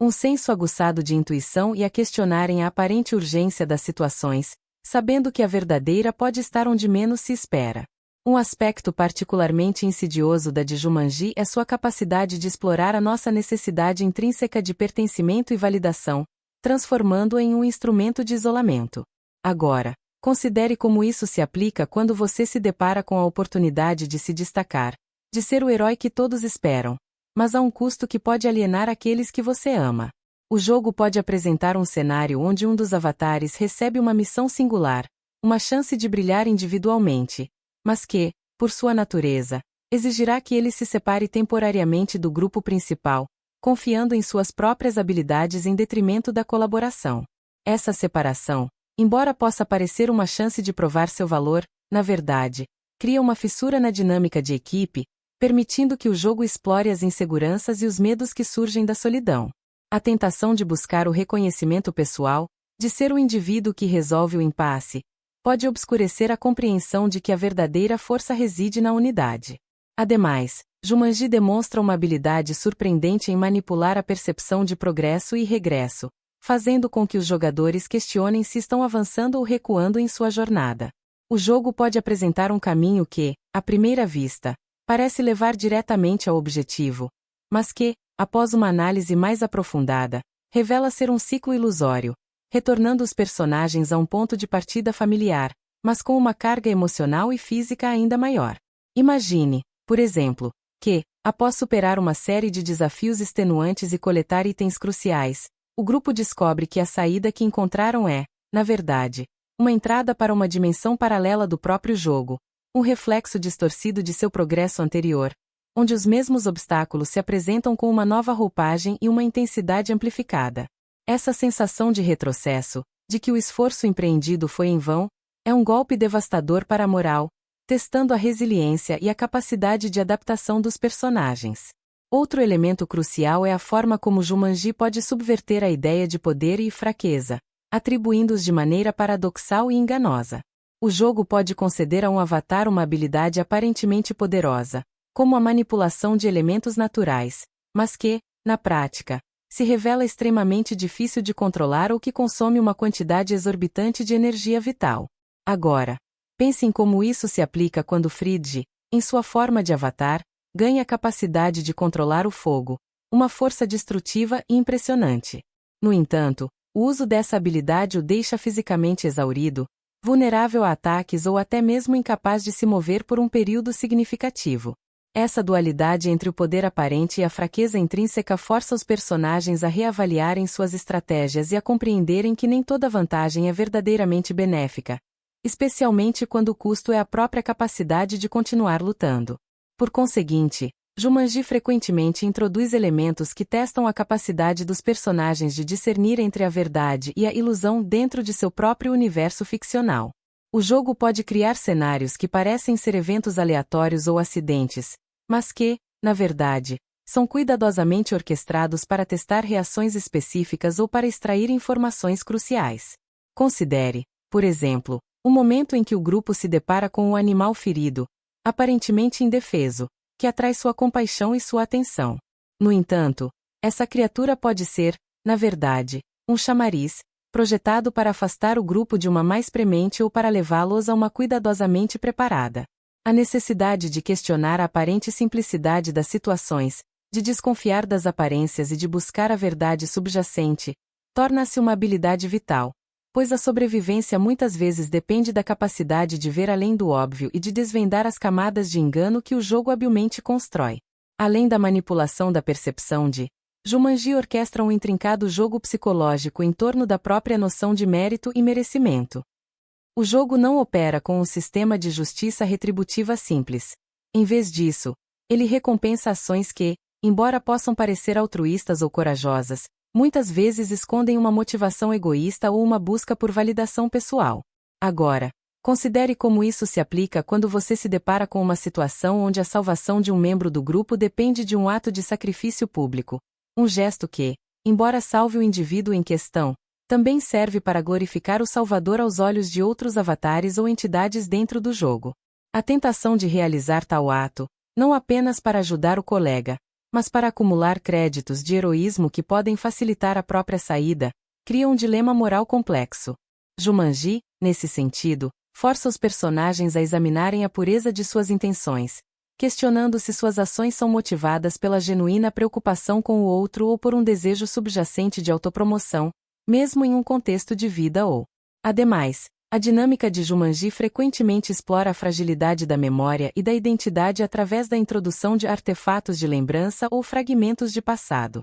um senso aguçado de intuição e a questionarem a aparente urgência das situações, sabendo que a verdadeira pode estar onde menos se espera. Um aspecto particularmente insidioso da de Jumanji é sua capacidade de explorar a nossa necessidade intrínseca de pertencimento e validação, transformando-a em um instrumento de isolamento. Agora, considere como isso se aplica quando você se depara com a oportunidade de se destacar, de ser o herói que todos esperam, mas a um custo que pode alienar aqueles que você ama. O jogo pode apresentar um cenário onde um dos avatares recebe uma missão singular, uma chance de brilhar individualmente, mas que, por sua natureza, exigirá que ele se separe temporariamente do grupo principal, confiando em suas próprias habilidades em detrimento da colaboração. Essa separação, embora possa parecer uma chance de provar seu valor, na verdade, cria uma fissura na dinâmica de equipe, permitindo que o jogo explore as inseguranças e os medos que surgem da solidão. A tentação de buscar o reconhecimento pessoal, de ser o indivíduo que resolve o impasse, pode obscurecer a compreensão de que a verdadeira força reside na unidade. Ademais, Jumanji demonstra uma habilidade surpreendente em manipular a percepção de progresso e regresso, fazendo com que os jogadores questionem se estão avançando ou recuando em sua jornada. O jogo pode apresentar um caminho que, à primeira vista, parece levar diretamente ao objetivo, mas que, após uma análise mais aprofundada, revela ser um ciclo ilusório, retornando os personagens a um ponto de partida familiar, mas com uma carga emocional e física ainda maior. Imagine, por exemplo, que, após superar uma série de desafios extenuantes e coletar itens cruciais, o grupo descobre que a saída que encontraram é, na verdade, uma entrada para uma dimensão paralela do próprio jogo, um reflexo distorcido de seu progresso anterior, onde os mesmos obstáculos se apresentam com uma nova roupagem e uma intensidade amplificada. Essa sensação de retrocesso, de que o esforço empreendido foi em vão, é um golpe devastador para a moral, testando a resiliência e a capacidade de adaptação dos personagens. Outro elemento crucial é a forma como Jumanji pode subverter a ideia de poder e fraqueza, atribuindo-os de maneira paradoxal e enganosa. O jogo pode conceder a um avatar uma habilidade aparentemente poderosa, como a manipulação de elementos naturais, mas que, na prática, se revela extremamente difícil de controlar ou que consome uma quantidade exorbitante de energia vital. Agora, pense em como isso se aplica quando Fridge, em sua forma de avatar, ganha a capacidade de controlar o fogo, uma força destrutiva e impressionante. No entanto, o uso dessa habilidade o deixa fisicamente exaurido, vulnerável a ataques ou até mesmo incapaz de se mover por um período significativo. Essa dualidade entre o poder aparente e a fraqueza intrínseca força os personagens a reavaliarem suas estratégias e a compreenderem que nem toda vantagem é verdadeiramente benéfica, especialmente quando o custo é a própria capacidade de continuar lutando. Por conseguinte, Jumanji frequentemente introduz elementos que testam a capacidade dos personagens de discernir entre a verdade e a ilusão dentro de seu próprio universo ficcional. O jogo pode criar cenários que parecem ser eventos aleatórios ou acidentes, mas que, na verdade, são cuidadosamente orquestrados para testar reações específicas ou para extrair informações cruciais. Considere, por exemplo, o momento em que o grupo se depara com um animal ferido, aparentemente indefeso, que atrai sua compaixão e sua atenção. No entanto, essa criatura pode ser, na verdade, um chamariz, projetado para afastar o grupo de uma mais premente ou para levá-los a uma cuidadosamente preparada. A necessidade de questionar a aparente simplicidade das situações, de desconfiar das aparências e de buscar a verdade subjacente, torna-se uma habilidade vital, pois a sobrevivência muitas vezes depende da capacidade de ver além do óbvio e de desvendar as camadas de engano que o jogo habilmente constrói. Além da manipulação da percepção de, Jumanji orquestra um intrincado jogo psicológico em torno da própria noção de mérito e merecimento. O jogo não opera com um sistema de justiça retributiva simples. Em vez disso, ele recompensa ações que, embora possam parecer altruístas ou corajosas, muitas vezes escondem uma motivação egoísta ou uma busca por validação pessoal. Agora, considere como isso se aplica quando você se depara com uma situação onde a salvação de um membro do grupo depende de um ato de sacrifício público. Um gesto que, embora salve o indivíduo em questão, também serve para glorificar o Salvador aos olhos de outros avatares ou entidades dentro do jogo. A tentação de realizar tal ato, não apenas para ajudar o colega, mas para acumular créditos de heroísmo que podem facilitar a própria saída, cria um dilema moral complexo. Jumanji, nesse sentido, força os personagens a examinarem a pureza de suas intenções, questionando se suas ações são motivadas pela genuína preocupação com o outro ou por um desejo subjacente de autopromoção, mesmo em um contexto de vida ou. Ademais, a dinâmica de Jumanji frequentemente explora a fragilidade da memória e da identidade através da introdução de artefatos de lembrança ou fragmentos de passado.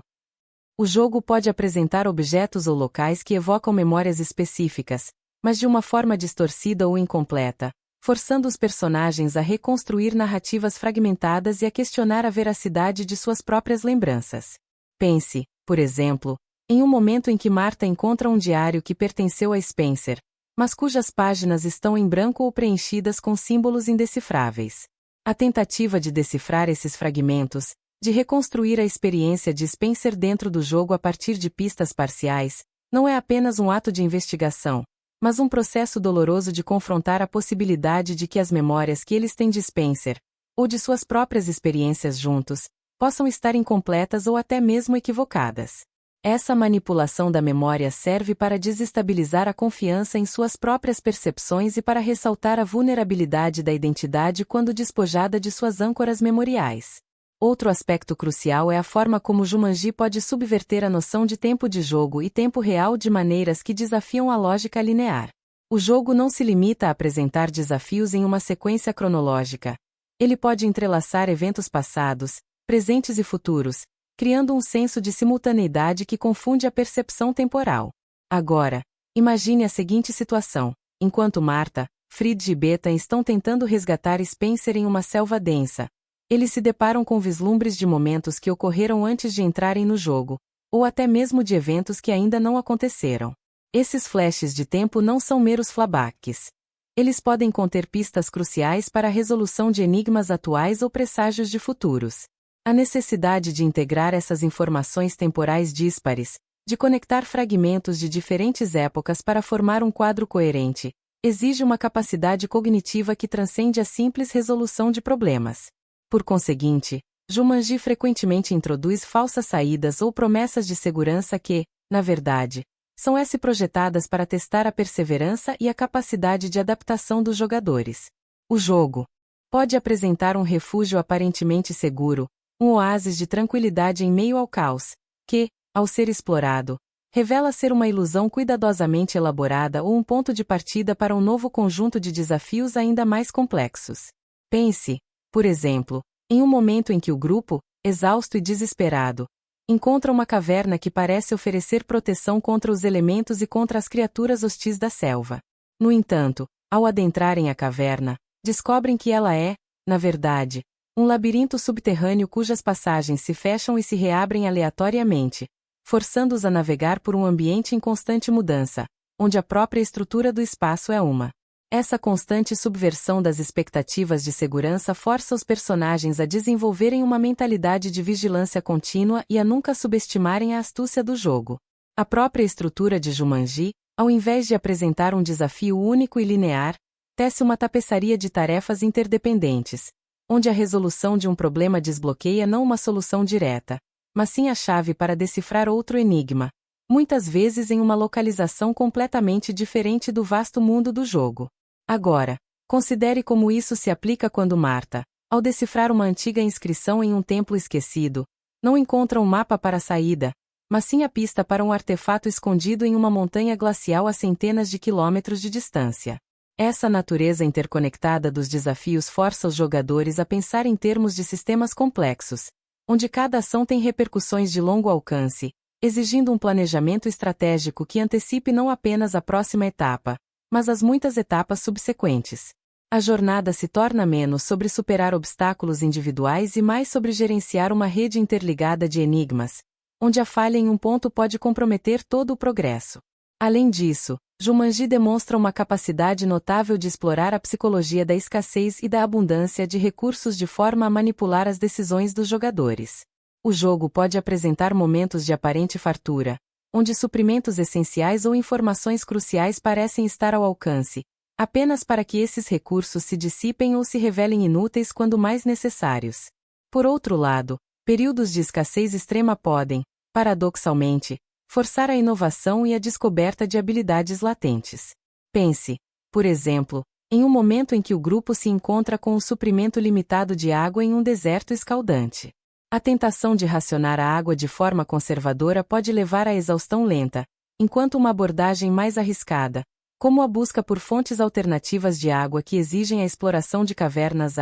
O jogo pode apresentar objetos ou locais que evocam memórias específicas, mas de uma forma distorcida ou incompleta, forçando os personagens a reconstruir narrativas fragmentadas e a questionar a veracidade de suas próprias lembranças. Pense, por exemplo, em um momento em que Marta encontra um diário que pertenceu a Spencer, mas cujas páginas estão em branco ou preenchidas com símbolos indecifráveis. A tentativa de decifrar esses fragmentos, de reconstruir a experiência de Spencer dentro do jogo a partir de pistas parciais, não é apenas um ato de investigação, mas um processo doloroso de confrontar a possibilidade de que as memórias que eles têm de Spencer, ou de suas próprias experiências juntos, possam estar incompletas ou até mesmo equivocadas. Essa manipulação da memória serve para desestabilizar a confiança em suas próprias percepções e para ressaltar a vulnerabilidade da identidade quando despojada de suas âncoras memoriais. Outro aspecto crucial é a forma como Jumanji pode subverter a noção de tempo de jogo e tempo real de maneiras que desafiam a lógica linear. O jogo não se limita a apresentar desafios em uma sequência cronológica. Ele pode entrelaçar eventos passados, presentes e futuros, criando um senso de simultaneidade que confunde a percepção temporal. Agora, imagine a seguinte situação: enquanto Marta, Frid e Beta estão tentando resgatar Spencer em uma selva densa, eles se deparam com vislumbres de momentos que ocorreram antes de entrarem no jogo, ou até mesmo de eventos que ainda não aconteceram. Esses flashes de tempo não são meros flashbacks. Eles podem conter pistas cruciais para a resolução de enigmas atuais ou presságios de futuros. A necessidade de integrar essas informações temporais díspares, de conectar fragmentos de diferentes épocas para formar um quadro coerente, exige uma capacidade cognitiva que transcende a simples resolução de problemas. Por conseguinte, Jumanji frequentemente introduz falsas saídas ou promessas de segurança que, na verdade, são projetadas para testar a perseverança e a capacidade de adaptação dos jogadores. O jogo pode apresentar um refúgio aparentemente seguro, um oásis de tranquilidade em meio ao caos, que, ao ser explorado, revela ser uma ilusão cuidadosamente elaborada ou um ponto de partida para um novo conjunto de desafios ainda mais complexos. Pense, por exemplo, em um momento em que o grupo, exausto e desesperado, encontra uma caverna que parece oferecer proteção contra os elementos e contra as criaturas hostis da selva. No entanto, ao adentrarem a caverna, descobrem que ela é, na verdade, um labirinto subterrâneo cujas passagens se fecham e se reabrem aleatoriamente, forçando-os a navegar por um ambiente em constante mudança, onde a própria estrutura do espaço é uma. Essa constante subversão das expectativas de segurança força os personagens a desenvolverem uma mentalidade de vigilância contínua e a nunca subestimarem a astúcia do jogo. A própria estrutura de Jumanji, ao invés de apresentar um desafio único e linear, tece uma tapeçaria de tarefas interdependentes, onde a resolução de um problema desbloqueia não uma solução direta, mas sim a chave para decifrar outro enigma, muitas vezes em uma localização completamente diferente do vasto mundo do jogo. Agora, considere como isso se aplica quando Marta, ao decifrar uma antiga inscrição em um templo esquecido, não encontra um mapa para a saída, mas sim a pista para um artefato escondido em uma montanha glacial a centenas de quilômetros de distância. Essa natureza interconectada dos desafios força os jogadores a pensar em termos de sistemas complexos, onde cada ação tem repercussões de longo alcance, exigindo um planejamento estratégico que antecipe não apenas a próxima etapa, mas as muitas etapas subsequentes. A jornada se torna menos sobre superar obstáculos individuais e mais sobre gerenciar uma rede interligada de enigmas, onde a falha em um ponto pode comprometer todo o progresso. Além disso, Jumanji demonstra uma capacidade notável de explorar a psicologia da escassez e da abundância de recursos de forma a manipular as decisões dos jogadores. O jogo pode apresentar momentos de aparente fartura, onde suprimentos essenciais ou informações cruciais parecem estar ao alcance, apenas para que esses recursos se dissipem ou se revelem inúteis quando mais necessários. Por outro lado, períodos de escassez extrema podem, paradoxalmente, forçar a inovação e a descoberta de habilidades latentes. Pense, por exemplo, em um momento em que o grupo se encontra com um suprimento limitado de água em um deserto escaldante. A tentação de racionar a água de forma conservadora pode levar à exaustão lenta, enquanto uma abordagem mais arriscada, como a busca por fontes alternativas de água que exigem a exploração de cavernas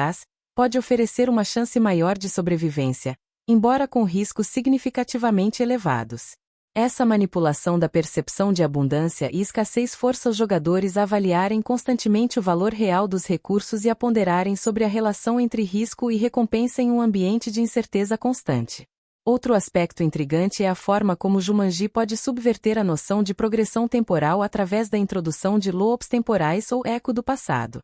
pode oferecer uma chance maior de sobrevivência, embora com riscos significativamente elevados. Essa manipulação da percepção de abundância e escassez força os jogadores a avaliarem constantemente o valor real dos recursos e a ponderarem sobre a relação entre risco e recompensa em um ambiente de incerteza constante. Outro aspecto intrigante é a forma como Jumanji pode subverter a noção de progressão temporal através da introdução de loops temporais ou eco do passado.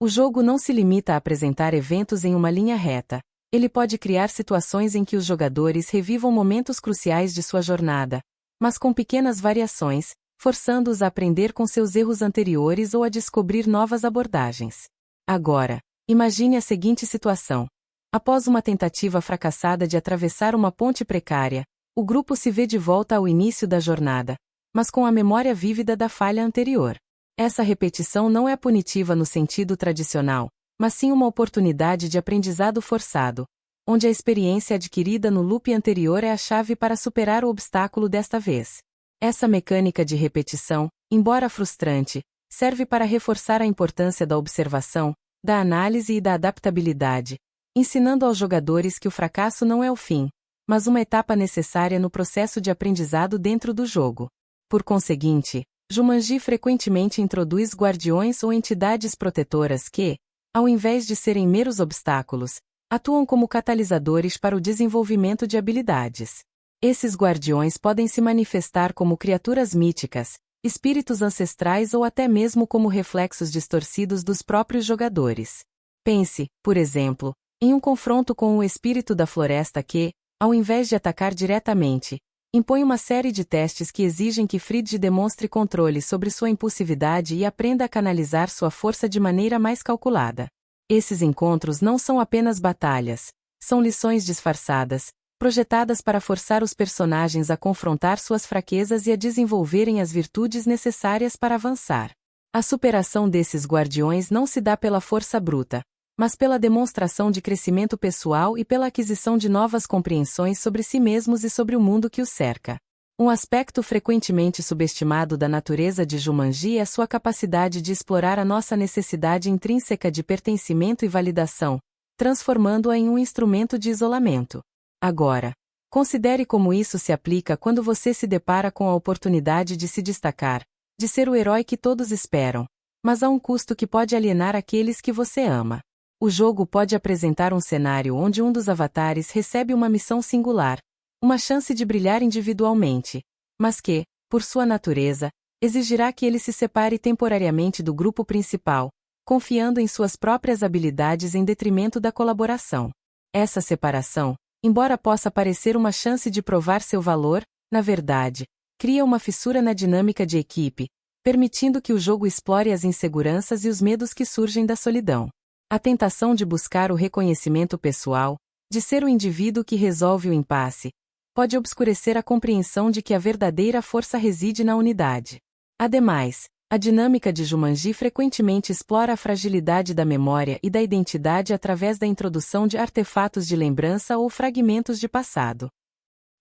O jogo não se limita a apresentar eventos em uma linha reta. Ele pode criar situações em que os jogadores revivam momentos cruciais de sua jornada, mas com pequenas variações, forçando-os a aprender com seus erros anteriores ou a descobrir novas abordagens. Agora, imagine a seguinte situação. Após uma tentativa fracassada de atravessar uma ponte precária, o grupo se vê de volta ao início da jornada, mas com a memória vívida da falha anterior. Essa repetição não é punitiva no sentido tradicional, mas sim uma oportunidade de aprendizado forçado, onde a experiência adquirida no loop anterior é a chave para superar o obstáculo desta vez. Essa mecânica de repetição, embora frustrante, serve para reforçar a importância da observação, da análise e da adaptabilidade, ensinando aos jogadores que o fracasso não é o fim, mas uma etapa necessária no processo de aprendizado dentro do jogo. Por conseguinte, Jumanji frequentemente introduz guardiões ou entidades protetoras que, ao invés de serem meros obstáculos, atuam como catalisadores para o desenvolvimento de habilidades. Esses guardiões podem se manifestar como criaturas míticas, espíritos ancestrais ou até mesmo como reflexos distorcidos dos próprios jogadores. Pense, por exemplo, em um confronto com o espírito da floresta que, ao invés de atacar diretamente, impõe uma série de testes que exigem que Friedge demonstre controle sobre sua impulsividade e aprenda a canalizar sua força de maneira mais calculada. Esses encontros não são apenas batalhas, são lições disfarçadas, projetadas para forçar os personagens a confrontar suas fraquezas e a desenvolverem as virtudes necessárias para avançar. A superação desses guardiões não se dá pela força bruta, mas pela demonstração de crescimento pessoal e pela aquisição de novas compreensões sobre si mesmos e sobre o mundo que os cerca. Um aspecto frequentemente subestimado da natureza de Jumanji é sua capacidade de explorar a nossa necessidade intrínseca de pertencimento e validação, transformando-a em um instrumento de isolamento. Agora, considere como isso se aplica quando você se depara com a oportunidade de se destacar, de ser o herói que todos esperam, mas a um custo que pode alienar aqueles que você ama. O jogo pode apresentar um cenário onde um dos avatares recebe uma missão singular, uma chance de brilhar individualmente, mas que, por sua natureza, exigirá que ele se separe temporariamente do grupo principal, confiando em suas próprias habilidades em detrimento da colaboração. Essa separação, embora possa parecer uma chance de provar seu valor, na verdade, cria uma fissura na dinâmica de equipe, permitindo que o jogo explore as inseguranças e os medos que surgem da solidão. A tentação de buscar o reconhecimento pessoal, de ser o indivíduo que resolve o impasse, pode obscurecer a compreensão de que a verdadeira força reside na unidade. Ademais, a dinâmica de Jumanji frequentemente explora a fragilidade da memória e da identidade através da introdução de artefatos de lembrança ou fragmentos de passado.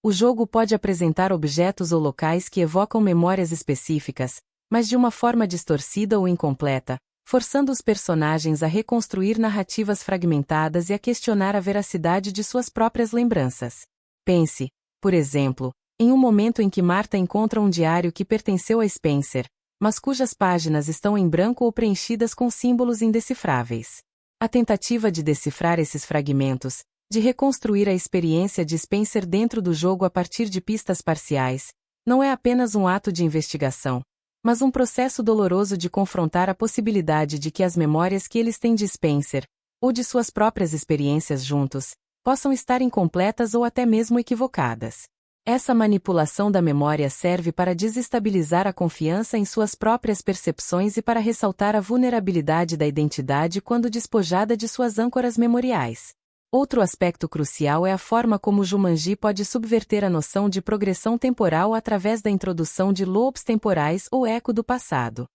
O jogo pode apresentar objetos ou locais que evocam memórias específicas, mas de uma forma distorcida ou incompleta, forçando os personagens a reconstruir narrativas fragmentadas e a questionar a veracidade de suas próprias lembranças. Pense, por exemplo, em um momento em que Marta encontra um diário que pertenceu a Spencer, mas cujas páginas estão em branco ou preenchidas com símbolos indecifráveis. A tentativa de decifrar esses fragmentos, de reconstruir a experiência de Spencer dentro do jogo a partir de pistas parciais, não é apenas um ato de investigação, mas um processo doloroso de confrontar a possibilidade de que as memórias que eles têm de Spencer, ou de suas próprias experiências juntos, possam estar incompletas ou até mesmo equivocadas. Essa manipulação da memória serve para desestabilizar a confiança em suas próprias percepções e para ressaltar a vulnerabilidade da identidade quando despojada de suas âncoras memoriais. Outro aspecto crucial é a forma como Jumanji pode subverter a noção de progressão temporal através da introdução de loops temporais ou eco do passado.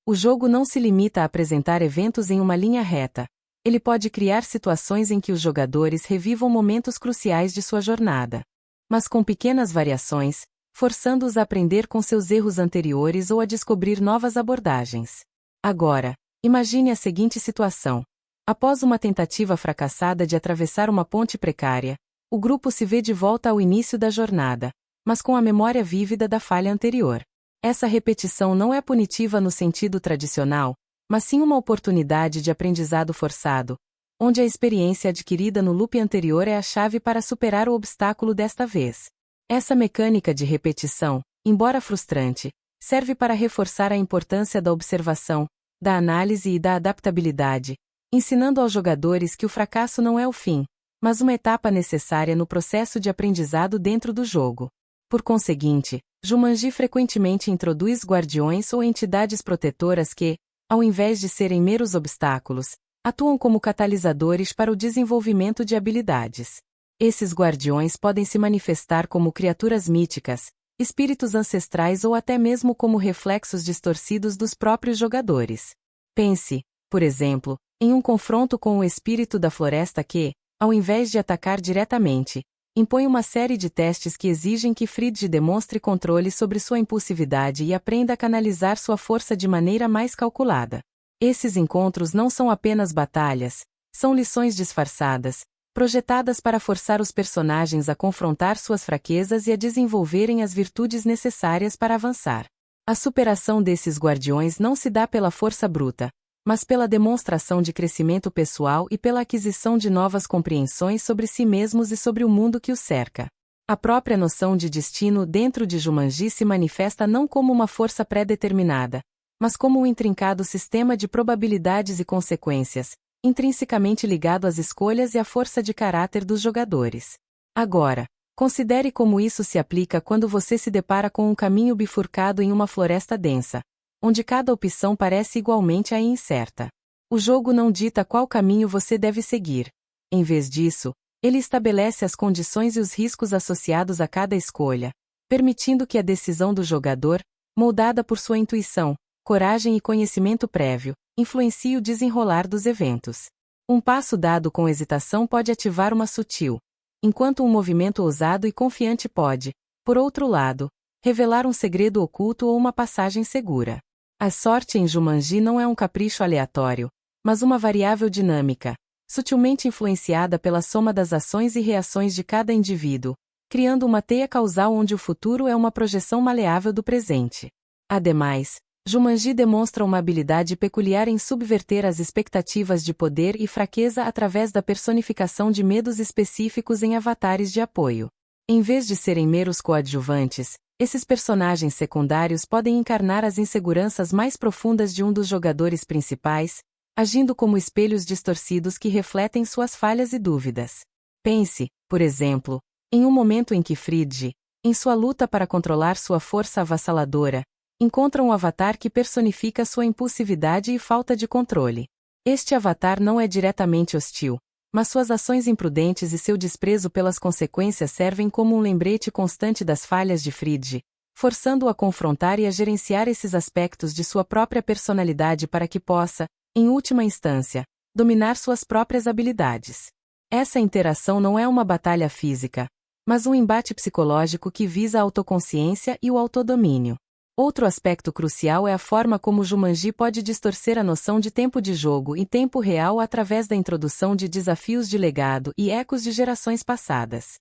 O jogo não se limita a apresentar eventos em uma linha reta. Ele pode criar situações em que os jogadores revivam momentos cruciais de sua jornada, mas com pequenas variações, forçando-os a aprender com seus erros anteriores ou a descobrir novas abordagens. Agora, imagine a seguinte situação. Após uma tentativa fracassada de atravessar uma ponte precária, o grupo se vê de volta ao início da jornada, mas com a memória vívida da falha anterior. Essa repetição não é punitiva no sentido tradicional, mas sim uma oportunidade de aprendizado forçado, onde a experiência adquirida no loop anterior é a chave para superar o obstáculo desta vez. Essa mecânica de repetição, embora frustrante, serve para reforçar a importância da observação, da análise e da adaptabilidade, ensinando aos jogadores que o fracasso não é o fim, mas uma etapa necessária no processo de aprendizado dentro do jogo. Por conseguinte, Jumanji frequentemente introduz guardiões ou entidades protetoras que, ao invés de serem meros obstáculos, atuam como catalisadores para o desenvolvimento de habilidades. Esses guardiões podem se manifestar como criaturas míticas, espíritos ancestrais ou até mesmo como reflexos distorcidos dos próprios jogadores. Pense, por exemplo, em um confronto com o espírito da floresta que, ao invés de atacar diretamente, impõe uma série de testes que exigem que Friedrich demonstre controle sobre sua impulsividade e aprenda a canalizar sua força de maneira mais calculada. Esses encontros não são apenas batalhas, são lições disfarçadas, projetadas para forçar os personagens a confrontar suas fraquezas e a desenvolverem as virtudes necessárias para avançar. A superação desses guardiões não se dá pela força bruta, mas pela demonstração de crescimento pessoal e pela aquisição de novas compreensões sobre si mesmos e sobre o mundo que os cerca. A própria noção de destino dentro de Jumanji se manifesta não como uma força pré-determinada, mas como um intrincado sistema de probabilidades e consequências, intrinsecamente ligado às escolhas e à força de caráter dos jogadores. Agora, considere como isso se aplica quando você se depara com um caminho bifurcado em uma floresta densa, onde cada opção parece igualmente incerta. O jogo não dita qual caminho você deve seguir. Em vez disso, ele estabelece as condições e os riscos associados a cada escolha, permitindo que a decisão do jogador, moldada por sua intuição, coragem e conhecimento prévio, influencie o desenrolar dos eventos. Um passo dado com hesitação pode ativar uma sutil, enquanto um movimento ousado e confiante pode, por outro lado, revelar um segredo oculto ou uma passagem segura. A sorte em Jumanji não é um capricho aleatório, mas uma variável dinâmica, sutilmente influenciada pela soma das ações e reações de cada indivíduo, criando uma teia causal onde o futuro é uma projeção maleável do presente. Ademais, Jumanji demonstra uma habilidade peculiar em subverter as expectativas de poder e fraqueza através da personificação de medos específicos em avatares de apoio. Em vez de serem meros coadjuvantes, esses personagens secundários podem encarnar as inseguranças mais profundas de um dos jogadores principais, agindo como espelhos distorcidos que refletem suas falhas e dúvidas. Pense, por exemplo, em um momento em que Friedrich, em sua luta para controlar sua força avassaladora, encontra um avatar que personifica sua impulsividade e falta de controle. Este avatar não é diretamente hostil, mas suas ações imprudentes e seu desprezo pelas consequências servem como um lembrete constante das falhas de Friedrich, forçando-o a confrontar e a gerenciar esses aspectos de sua própria personalidade para que possa, em última instância, dominar suas próprias habilidades. Essa interação não é uma batalha física, mas um embate psicológico que visa a autoconsciência e o autodomínio. Outro aspecto crucial é a forma como Jumanji pode distorcer a noção de tempo de jogo e tempo real através da introdução de desafios de legado e ecos de gerações passadas.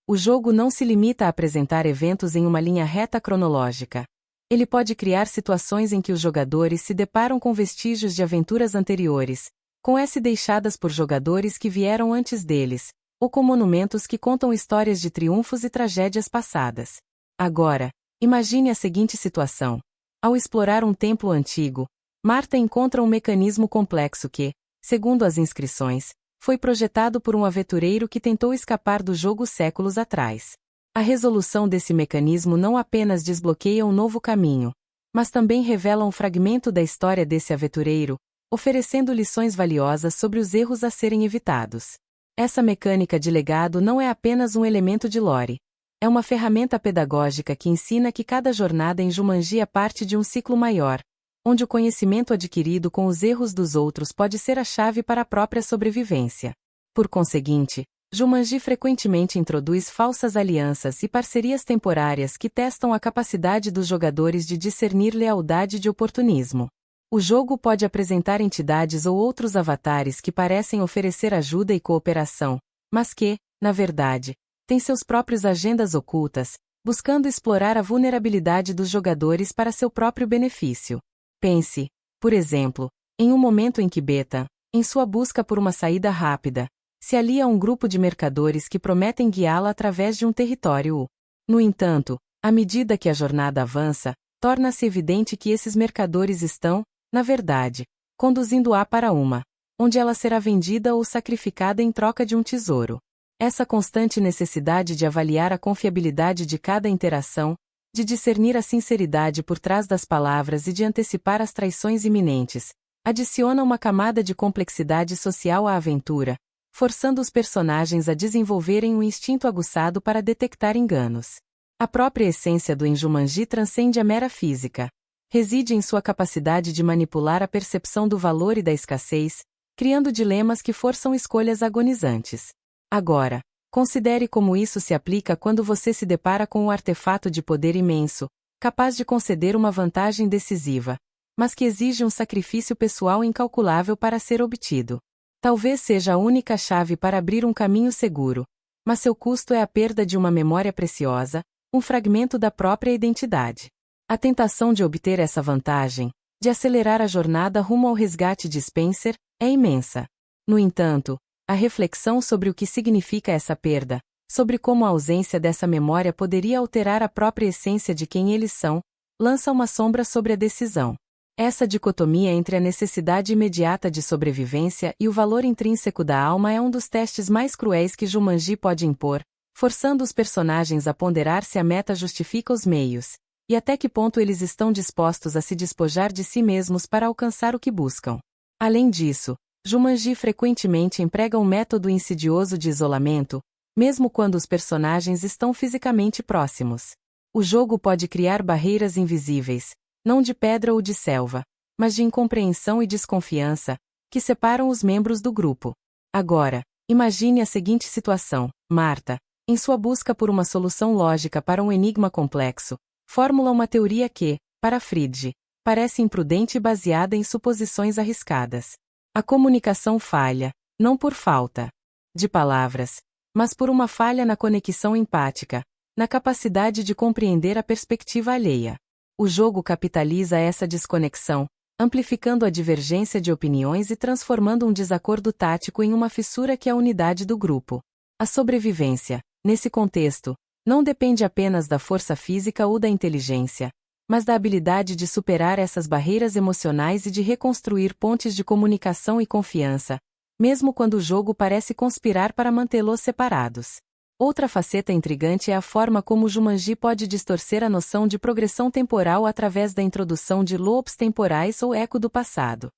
O jogo não se limita a apresentar eventos em uma linha reta cronológica. Ele pode criar situações em que os jogadores se deparam com vestígios de aventuras anteriores, com S deixadas por jogadores que vieram antes deles, ou com monumentos que contam histórias de triunfos e tragédias passadas. Agora, imagine a seguinte situação. Ao explorar um templo antigo, Marta encontra um mecanismo complexo que, segundo as inscrições, foi projetado por um aventureiro que tentou escapar do jogo séculos atrás. A resolução desse mecanismo não apenas desbloqueia um novo caminho, mas também revela um fragmento da história desse aventureiro, oferecendo lições valiosas sobre os erros a serem evitados. Essa mecânica de legado não é apenas um elemento de lore. É uma ferramenta pedagógica que ensina que cada jornada em Jumanji é parte de um ciclo maior, onde o conhecimento adquirido com os erros dos outros pode ser a chave para a própria sobrevivência. Por conseguinte, Jumanji frequentemente introduz falsas alianças e parcerias temporárias que testam a capacidade dos jogadores de discernir lealdade de oportunismo. O jogo pode apresentar entidades ou outros avatares que parecem oferecer ajuda e cooperação, mas que, na verdade, têm seus próprios agendas ocultas, buscando explorar a vulnerabilidade dos jogadores para seu próprio benefício. Pense, por exemplo, em um momento em que Beta, em sua busca por uma saída rápida, se alia a um grupo de mercadores que prometem guiá-la através de um território. No entanto, à medida que a jornada avança, torna-se evidente que esses mercadores estão, na verdade, conduzindo-a para uma, onde ela será vendida ou sacrificada em troca de um tesouro. Essa constante necessidade de avaliar a confiabilidade de cada interação, de discernir a sinceridade por trás das palavras e de antecipar as traições iminentes, adiciona uma camada de complexidade social à aventura, forçando os personagens a desenvolverem um instinto aguçado para detectar enganos. A própria essência do Jumanji transcende a mera física. Reside em sua capacidade de manipular a percepção do valor e da escassez, criando dilemas que forçam escolhas agonizantes. Agora, considere como isso se aplica quando você se depara com um artefato de poder imenso, capaz de conceder uma vantagem decisiva, mas que exige um sacrifício pessoal incalculável para ser obtido. Talvez seja a única chave para abrir um caminho seguro, mas seu custo é a perda de uma memória preciosa, um fragmento da própria identidade. A tentação de obter essa vantagem, de acelerar a jornada rumo ao resgate de Spencer, é imensa. No entanto, a reflexão sobre o que significa essa perda, sobre como a ausência dessa memória poderia alterar a própria essência de quem eles são, lança uma sombra sobre a decisão. Essa dicotomia entre a necessidade imediata de sobrevivência e o valor intrínseco da alma é um dos testes mais cruéis que Jumanji pode impor, forçando os personagens a ponderar se a meta justifica os meios, e até que ponto eles estão dispostos a se despojar de si mesmos para alcançar o que buscam. Além disso, Jumanji frequentemente emprega um método insidioso de isolamento, mesmo quando os personagens estão fisicamente próximos. O jogo pode criar barreiras invisíveis, não de pedra ou de selva, mas de incompreensão e desconfiança, que separam os membros do grupo. Agora, imagine a seguinte situação: Marta, em sua busca por uma solução lógica para um enigma complexo, formula uma teoria que, para Friedge, parece imprudente e baseada em suposições arriscadas. A comunicação falha, não por falta de palavras, mas por uma falha na conexão empática, na capacidade de compreender a perspectiva alheia. O jogo capitaliza essa desconexão, amplificando a divergência de opiniões e transformando um desacordo tático em uma fissura que é a unidade do grupo. A sobrevivência, nesse contexto, não depende apenas da força física ou da inteligência, mas da habilidade de superar essas barreiras emocionais e de reconstruir pontes de comunicação e confiança, mesmo quando o jogo parece conspirar para mantê-los separados. Outra faceta intrigante é a forma como Jumanji pode distorcer a noção de progressão temporal através da introdução de loops temporais ou eco do passado.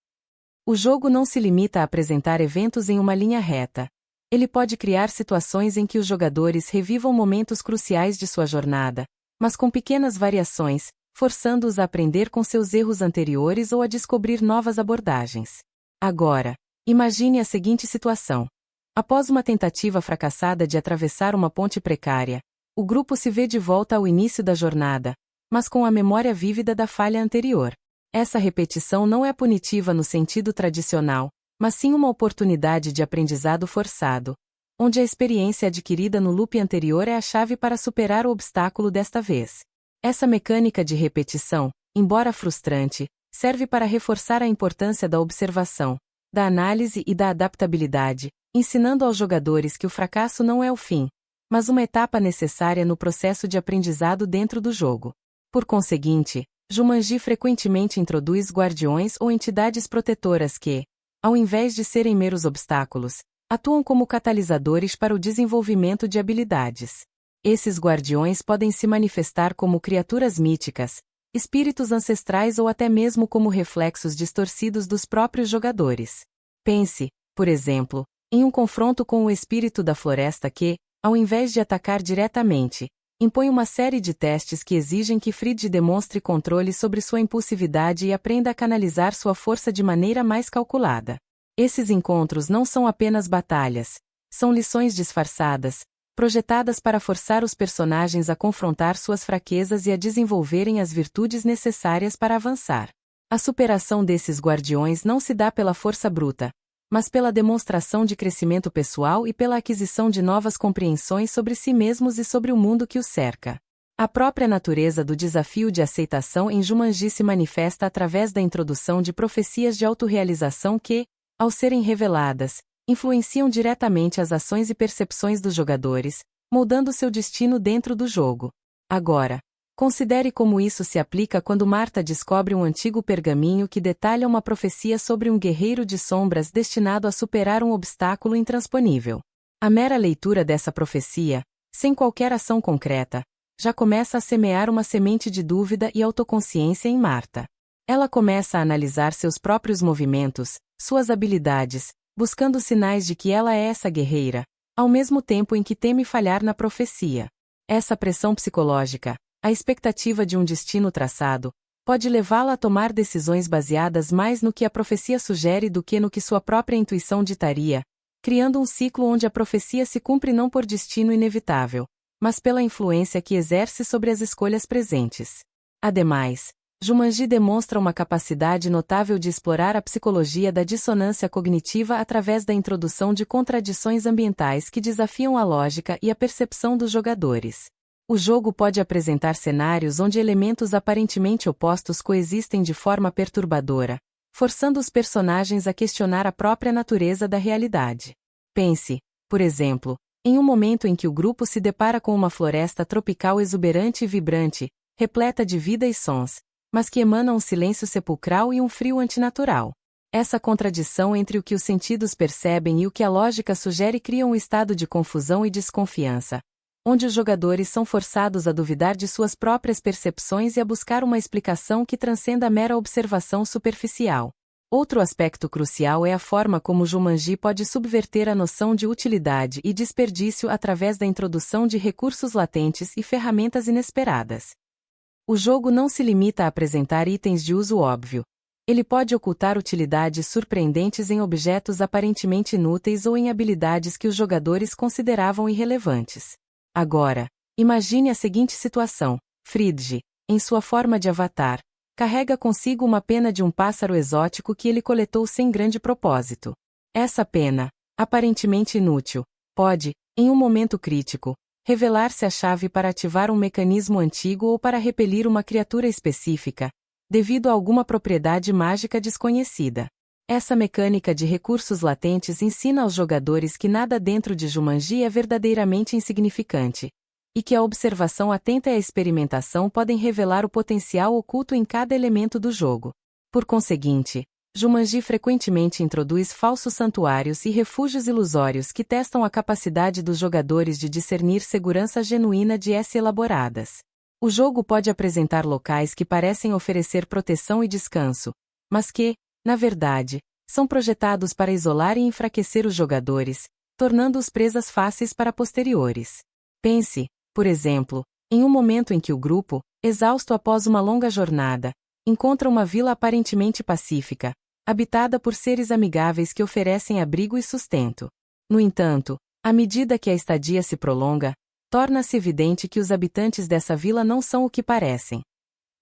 O jogo não se limita a apresentar eventos em uma linha reta. Ele pode criar situações em que os jogadores revivam momentos cruciais de sua jornada, mas com pequenas variações, forçando-os a aprender com seus erros anteriores ou a descobrir novas abordagens. Agora, imagine a seguinte situação. Após uma tentativa fracassada de atravessar uma ponte precária, o grupo se vê de volta ao início da jornada, mas com a memória vívida da falha anterior. Essa repetição não é punitiva no sentido tradicional, mas sim uma oportunidade de aprendizado forçado, onde a experiência adquirida no loop anterior é a chave para superar o obstáculo desta vez. Essa mecânica de repetição, embora frustrante, serve para reforçar a importância da observação, da análise e da adaptabilidade, ensinando aos jogadores que o fracasso não é o fim, mas uma etapa necessária no processo de aprendizado dentro do jogo. Por conseguinte, Jumanji frequentemente introduz guardiões ou entidades protetoras que, ao invés de serem meros obstáculos, atuam como catalisadores para o desenvolvimento de habilidades. Esses guardiões podem se manifestar como criaturas míticas, espíritos ancestrais ou até mesmo como reflexos distorcidos dos próprios jogadores. Pense, por exemplo, em um confronto com o espírito da floresta que, ao invés de atacar diretamente, impõe uma série de testes que exigem que Friedge demonstre controle sobre sua impulsividade e aprenda a canalizar sua força de maneira mais calculada. Esses encontros não são apenas batalhas, são lições disfarçadas, projetadas para forçar os personagens a confrontar suas fraquezas e a desenvolverem as virtudes necessárias para avançar. A superação desses guardiões não se dá pela força bruta, mas pela demonstração de crescimento pessoal e pela aquisição de novas compreensões sobre si mesmos e sobre o mundo que os cerca. A própria natureza do desafio de aceitação em Jumanji se manifesta através da introdução de profecias de autorrealização que, ao serem reveladas, influenciam diretamente as ações e percepções dos jogadores, moldando seu destino dentro do jogo. Agora, Considere como isso se aplica quando Marta descobre um antigo pergaminho que detalha uma profecia sobre um guerreiro de sombras destinado a superar um obstáculo intransponível. A mera leitura dessa profecia, sem qualquer ação concreta, já começa a semear uma semente de dúvida e autoconsciência em Marta. Ela começa a analisar seus próprios movimentos, suas habilidades, buscando sinais de que ela é essa guerreira, ao mesmo tempo em que teme falhar na profecia. Essa pressão psicológica, a expectativa de um destino traçado, pode levá-la a tomar decisões baseadas mais no que a profecia sugere do que no que sua própria intuição ditaria, criando um ciclo onde a profecia se cumpre não por destino inevitável, mas pela influência que exerce sobre as escolhas presentes. Ademais, Jumanji demonstra uma capacidade notável de explorar a psicologia da dissonância cognitiva através da introdução de contradições ambientais que desafiam a lógica e a percepção dos jogadores. O jogo pode apresentar cenários onde elementos aparentemente opostos coexistem de forma perturbadora, forçando os personagens a questionar a própria natureza da realidade. Pense, por exemplo, em um momento em que o grupo se depara com uma floresta tropical exuberante e vibrante, repleta de vida e sons, mas que emana um silêncio sepulcral e um frio antinatural. Essa contradição entre o que os sentidos percebem e o que a lógica sugere cria um estado de confusão e desconfiança, onde os jogadores são forçados a duvidar de suas próprias percepções e a buscar uma explicação que transcenda a mera observação superficial. Outro aspecto crucial é a forma como Jumanji pode subverter a noção de utilidade e desperdício através da introdução de recursos latentes e ferramentas inesperadas. O jogo não se limita a apresentar itens de uso óbvio. Ele pode ocultar utilidades surpreendentes em objetos aparentemente inúteis ou em habilidades que os jogadores consideravam irrelevantes. Agora, imagine a seguinte situação: Fridge, em sua forma de avatar, carrega consigo uma pena de um pássaro exótico que ele coletou sem grande propósito. Essa pena, aparentemente inútil, pode, em um momento crítico, revelar-se a chave para ativar um mecanismo antigo ou para repelir uma criatura específica, devido a alguma propriedade mágica desconhecida. Essa mecânica de recursos latentes ensina aos jogadores que nada dentro de Jumanji é verdadeiramente insignificante, e que a observação atenta e a experimentação podem revelar o potencial oculto em cada elemento do jogo. Por conseguinte, Jumanji frequentemente introduz falsos santuários e refúgios ilusórios que testam a capacidade dos jogadores de discernir segurança genuína de S elaboradas. O jogo pode apresentar locais que parecem oferecer proteção e descanso, mas que, na verdade, são projetados para isolar e enfraquecer os jogadores, tornando-os presas fáceis para posteriores. Pense, por exemplo, em um momento em que o grupo, exausto após uma longa jornada, encontra uma vila aparentemente pacífica, habitada por seres amigáveis que oferecem abrigo e sustento. No entanto, à medida que a estadia se prolonga, torna-se evidente que os habitantes dessa vila não são o que parecem.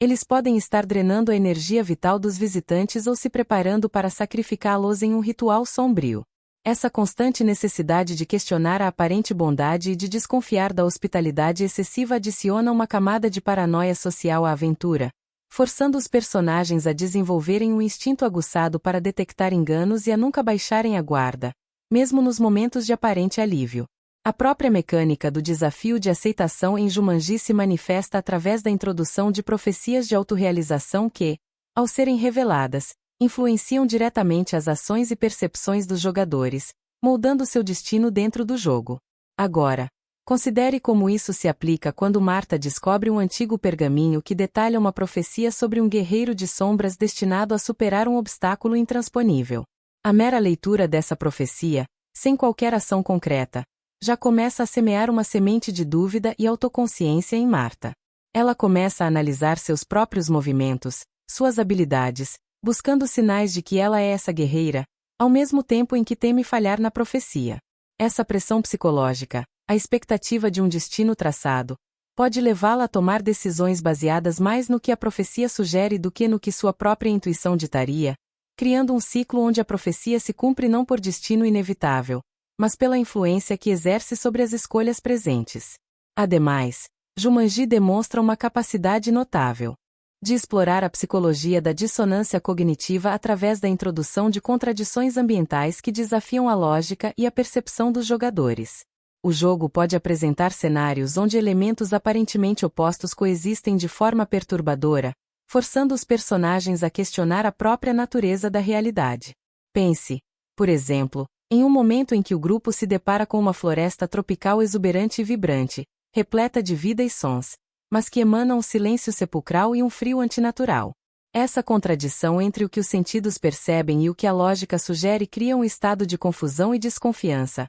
Eles podem estar drenando a energia vital dos visitantes ou se preparando para sacrificá-los em um ritual sombrio. Essa constante necessidade de questionar a aparente bondade e de desconfiar da hospitalidade excessiva adiciona uma camada de paranoia social à aventura, forçando os personagens a desenvolverem um instinto aguçado para detectar enganos e a nunca baixarem a guarda, mesmo nos momentos de aparente alívio. A própria mecânica do desafio de aceitação em Jumanji se manifesta através da introdução de profecias de autorrealização que, ao serem reveladas, influenciam diretamente as ações e percepções dos jogadores, moldando seu destino dentro do jogo. Agora, considere como isso se aplica quando Marta descobre um antigo pergaminho que detalha uma profecia sobre um guerreiro de sombras destinado a superar um obstáculo intransponível. A mera leitura dessa profecia, sem qualquer ação concreta, já começa a semear uma semente de dúvida e autoconsciência em Marta. Ela começa a analisar seus próprios movimentos, suas habilidades, buscando sinais de que ela é essa guerreira, ao mesmo tempo em que teme falhar na profecia. Essa pressão psicológica, a expectativa de um destino traçado, pode levá-la a tomar decisões baseadas mais no que a profecia sugere do que no que sua própria intuição ditaria, criando um ciclo onde a profecia se cumpre não por destino inevitável, mas pela influência que exerce sobre as escolhas presentes. Ademais, Jumanji demonstra uma capacidade notável de explorar a psicologia da dissonância cognitiva através da introdução de contradições ambientais que desafiam a lógica e a percepção dos jogadores. O jogo pode apresentar cenários onde elementos aparentemente opostos coexistem de forma perturbadora, forçando os personagens a questionar a própria natureza da realidade. Pense, por exemplo, em um momento em que o grupo se depara com uma floresta tropical exuberante e vibrante, repleta de vida e sons, mas que emana um silêncio sepulcral e um frio antinatural. Essa contradição entre o que os sentidos percebem e o que a lógica sugere cria um estado de confusão e desconfiança,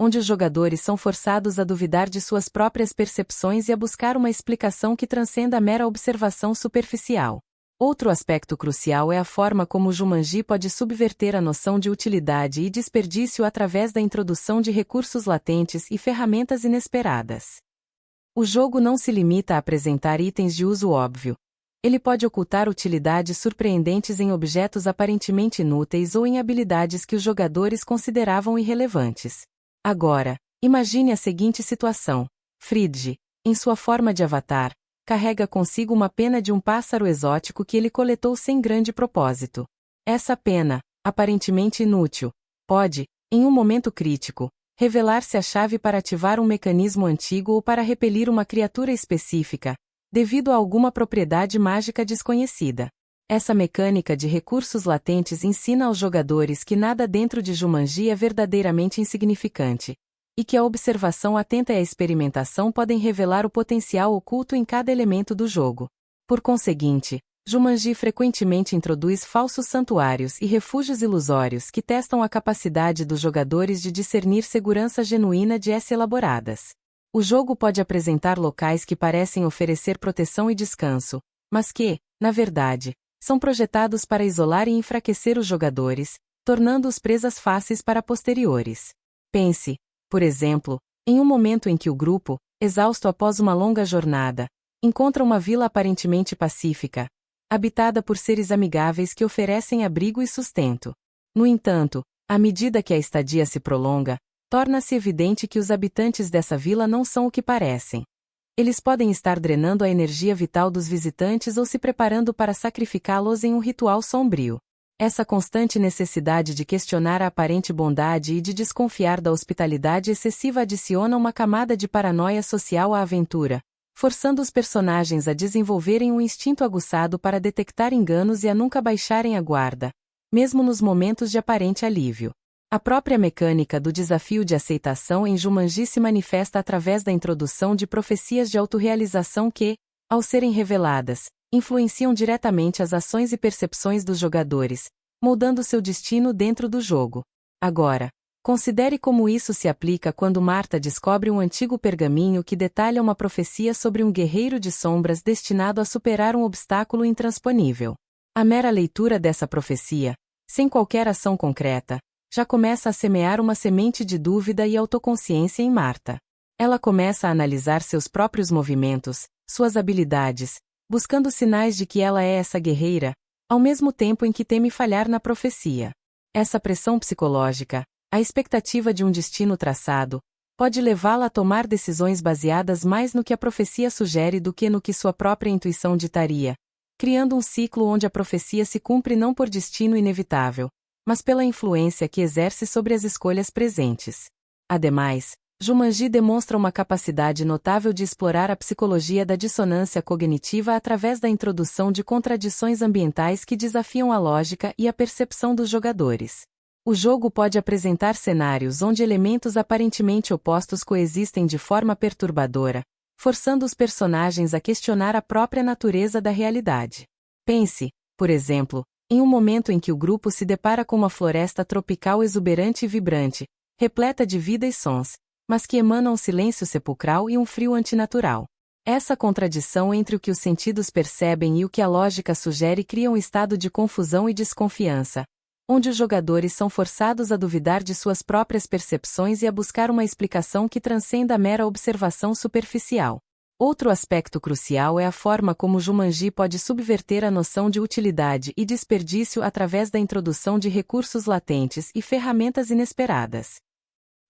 onde os jogadores são forçados a duvidar de suas próprias percepções e a buscar uma explicação que transcenda a mera observação superficial. Outro aspecto crucial é a forma como o Jumanji pode subverter a noção de utilidade e desperdício através da introdução de recursos latentes e ferramentas inesperadas. O jogo não se limita a apresentar itens de uso óbvio. Ele pode ocultar utilidades surpreendentes em objetos aparentemente inúteis ou em habilidades que os jogadores consideravam irrelevantes. Agora, imagine a seguinte situação. Fridge, em sua forma de avatar, carrega consigo uma pena de um pássaro exótico que ele coletou sem grande propósito. Essa pena, aparentemente inútil, pode, em um momento crítico, revelar-se a chave para ativar um mecanismo antigo ou para repelir uma criatura específica, devido a alguma propriedade mágica desconhecida. Essa mecânica de recursos latentes ensina aos jogadores que nada dentro de Jumanji é verdadeiramente insignificante, e que a observação atenta e a experimentação podem revelar o potencial oculto em cada elemento do jogo. Por conseguinte, Jumanji frequentemente introduz falsos santuários e refúgios ilusórios que testam a capacidade dos jogadores de discernir segurança genuína de elaboradas. O jogo pode apresentar locais que parecem oferecer proteção e descanso, mas que, na verdade, são projetados para isolar e enfraquecer os jogadores, tornando-os presas fáceis para posteriores. Pense, por exemplo, em um momento em que o grupo, exausto após uma longa jornada, encontra uma vila aparentemente pacífica, habitada por seres amigáveis que oferecem abrigo e sustento. No entanto, à medida que a estadia se prolonga, torna-se evidente que os habitantes dessa vila não são o que parecem. Eles podem estar drenando a energia vital dos visitantes ou se preparando para sacrificá-los em um ritual sombrio. Essa constante necessidade de questionar a aparente bondade e de desconfiar da hospitalidade excessiva adiciona uma camada de paranoia social à aventura, forçando os personagens a desenvolverem um instinto aguçado para detectar enganos e a nunca baixarem a guarda, mesmo nos momentos de aparente alívio. A própria mecânica do desafio de aceitação em Jumanji se manifesta através da introdução de profecias de autorrealização que, ao serem reveladas, influenciam diretamente as ações e percepções dos jogadores, moldando seu destino dentro do jogo. Agora, considere como isso se aplica quando Marta descobre um antigo pergaminho que detalha uma profecia sobre um guerreiro de sombras destinado a superar um obstáculo intransponível. A mera leitura dessa profecia, sem qualquer ação concreta, já começa a semear uma semente de dúvida e autoconsciência em Marta. Ela começa a analisar seus próprios movimentos, suas habilidades, buscando sinais de que ela é essa guerreira, ao mesmo tempo em que teme falhar na profecia. Essa pressão psicológica, a expectativa de um destino traçado, pode levá-la a tomar decisões baseadas mais no que a profecia sugere do que no que sua própria intuição ditaria, criando um ciclo onde a profecia se cumpre não por destino inevitável, mas pela influência que exerce sobre as escolhas presentes. Ademais, Jumanji demonstra uma capacidade notável de explorar a psicologia da dissonância cognitiva através da introdução de contradições ambientais que desafiam a lógica e a percepção dos jogadores. O jogo pode apresentar cenários onde elementos aparentemente opostos coexistem de forma perturbadora, forçando os personagens a questionar a própria natureza da realidade. Pense, por exemplo, em um momento em que o grupo se depara com uma floresta tropical exuberante e vibrante, repleta de vida e sons, mas que emana um silêncio sepulcral e um frio antinatural. Essa contradição entre o que os sentidos percebem e o que a lógica sugere cria um estado de confusão e desconfiança, onde os jogadores são forçados a duvidar de suas próprias percepções e a buscar uma explicação que transcenda a mera observação superficial. Outro aspecto crucial é a forma como Jumanji pode subverter a noção de utilidade e desperdício através da introdução de recursos latentes e ferramentas inesperadas.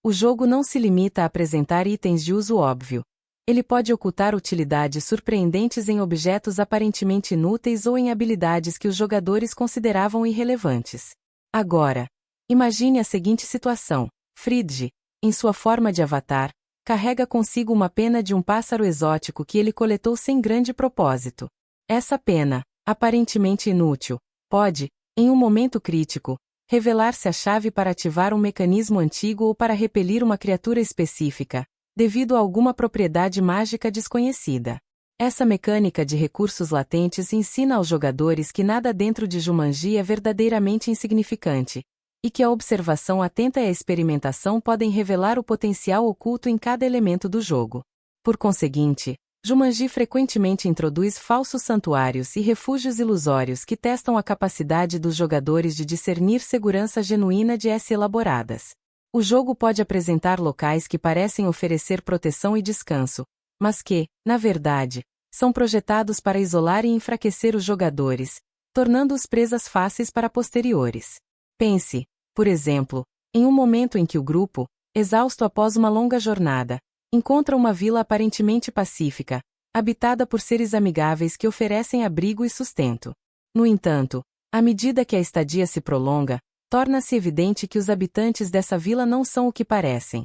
O jogo não se limita a apresentar itens de uso óbvio. Ele pode ocultar utilidades surpreendentes em objetos aparentemente inúteis ou em habilidades que os jogadores consideravam irrelevantes. Agora, imagine a seguinte situação. Fridge, em sua forma de avatar, carrega consigo uma pena de um pássaro exótico que ele coletou sem grande propósito. Essa pena, aparentemente inútil, pode, em um momento crítico, revelar-se a chave para ativar um mecanismo antigo ou para repelir uma criatura específica, devido a alguma propriedade mágica desconhecida. Essa mecânica de recursos latentes ensina aos jogadores que nada dentro de Jumanji é verdadeiramente insignificante, e que a observação atenta e a experimentação podem revelar o potencial oculto em cada elemento do jogo. Por conseguinte, Jumanji frequentemente introduz falsos santuários e refúgios ilusórios que testam a capacidade dos jogadores de discernir segurança genuína de elaboradas. O jogo pode apresentar locais que parecem oferecer proteção e descanso, mas que, na verdade, são projetados para isolar e enfraquecer os jogadores, tornando-os presas fáceis para posteriores. Pense, por exemplo, em um momento em que o grupo, exausto após uma longa jornada, encontra uma vila aparentemente pacífica, habitada por seres amigáveis que oferecem abrigo e sustento. No entanto, à medida que a estadia se prolonga, torna-se evidente que os habitantes dessa vila não são o que parecem.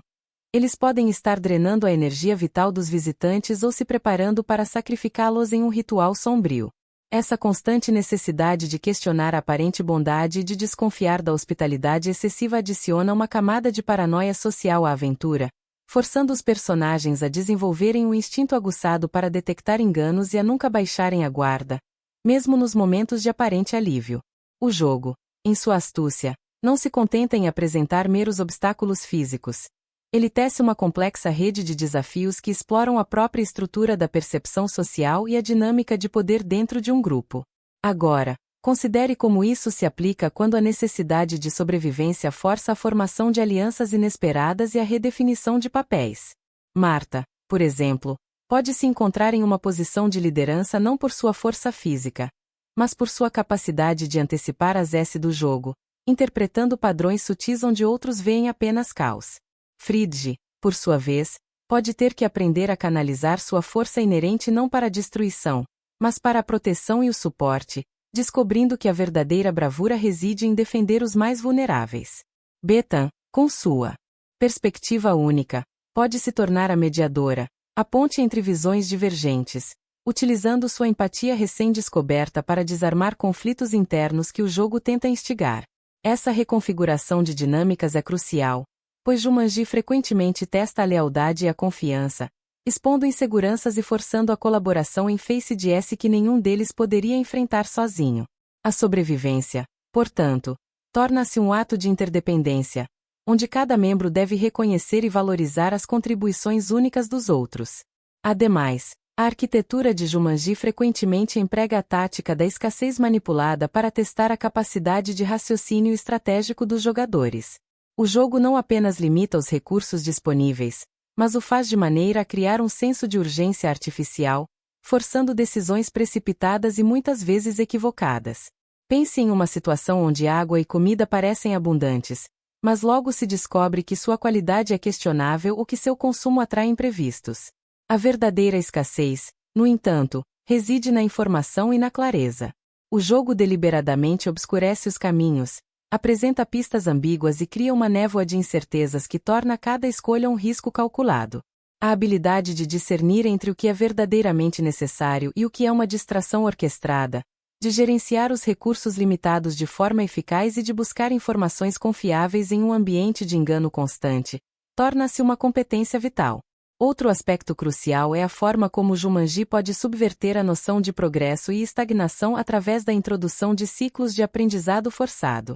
Eles podem estar drenando a energia vital dos visitantes ou se preparando para sacrificá-los em um ritual sombrio. Essa constante necessidade de questionar a aparente bondade e de desconfiar da hospitalidade excessiva adiciona uma camada de paranoia social à aventura, forçando os personagens a desenvolverem um instinto aguçado para detectar enganos e a nunca baixarem a guarda, mesmo nos momentos de aparente alívio. O jogo, em sua astúcia, não se contenta em apresentar meros obstáculos físicos. Ele tece uma complexa rede de desafios que exploram a própria estrutura da percepção social e a dinâmica de poder dentro de um grupo. Agora, considere como isso se aplica quando a necessidade de sobrevivência força a formação de alianças inesperadas e a redefinição de papéis. Marta, por exemplo, pode se encontrar em uma posição de liderança não por sua força física, mas por sua capacidade de antecipar as S do jogo, interpretando padrões sutis onde outros veem apenas caos. Fridge, por sua vez, pode ter que aprender a canalizar sua força inerente não para a destruição, mas para a proteção e o suporte, descobrindo que a verdadeira bravura reside em defender os mais vulneráveis. Bethan, com sua perspectiva única, pode se tornar a mediadora, a ponte entre visões divergentes, utilizando sua empatia recém-descoberta para desarmar conflitos internos que o jogo tenta instigar. Essa reconfiguração de dinâmicas é crucial, pois Jumanji frequentemente testa a lealdade e a confiança, expondo inseguranças e forçando a colaboração em face de S que nenhum deles poderia enfrentar sozinho. A sobrevivência, portanto, torna-se um ato de interdependência, onde cada membro deve reconhecer e valorizar as contribuições únicas dos outros. Ademais, a arquitetura de Jumanji frequentemente emprega a tática da escassez manipulada para testar a capacidade de raciocínio estratégico dos jogadores. O jogo não apenas limita os recursos disponíveis, mas o faz de maneira a criar um senso de urgência artificial, forçando decisões precipitadas e muitas vezes equivocadas. Pense em uma situação onde água e comida parecem abundantes, mas logo se descobre que sua qualidade é questionável ou que seu consumo atrai imprevistos. A verdadeira escassez, no entanto, reside na informação e na clareza. O jogo deliberadamente obscurece os caminhos, apresenta pistas ambíguas e cria uma névoa de incertezas que torna cada escolha um risco calculado. A habilidade de discernir entre o que é verdadeiramente necessário e o que é uma distração orquestrada, de gerenciar os recursos limitados de forma eficaz e de buscar informações confiáveis em um ambiente de engano constante, torna-se uma competência vital. Outro aspecto crucial é a forma como Jumanji pode subverter a noção de progresso e estagnação através da introdução de ciclos de aprendizado forçado.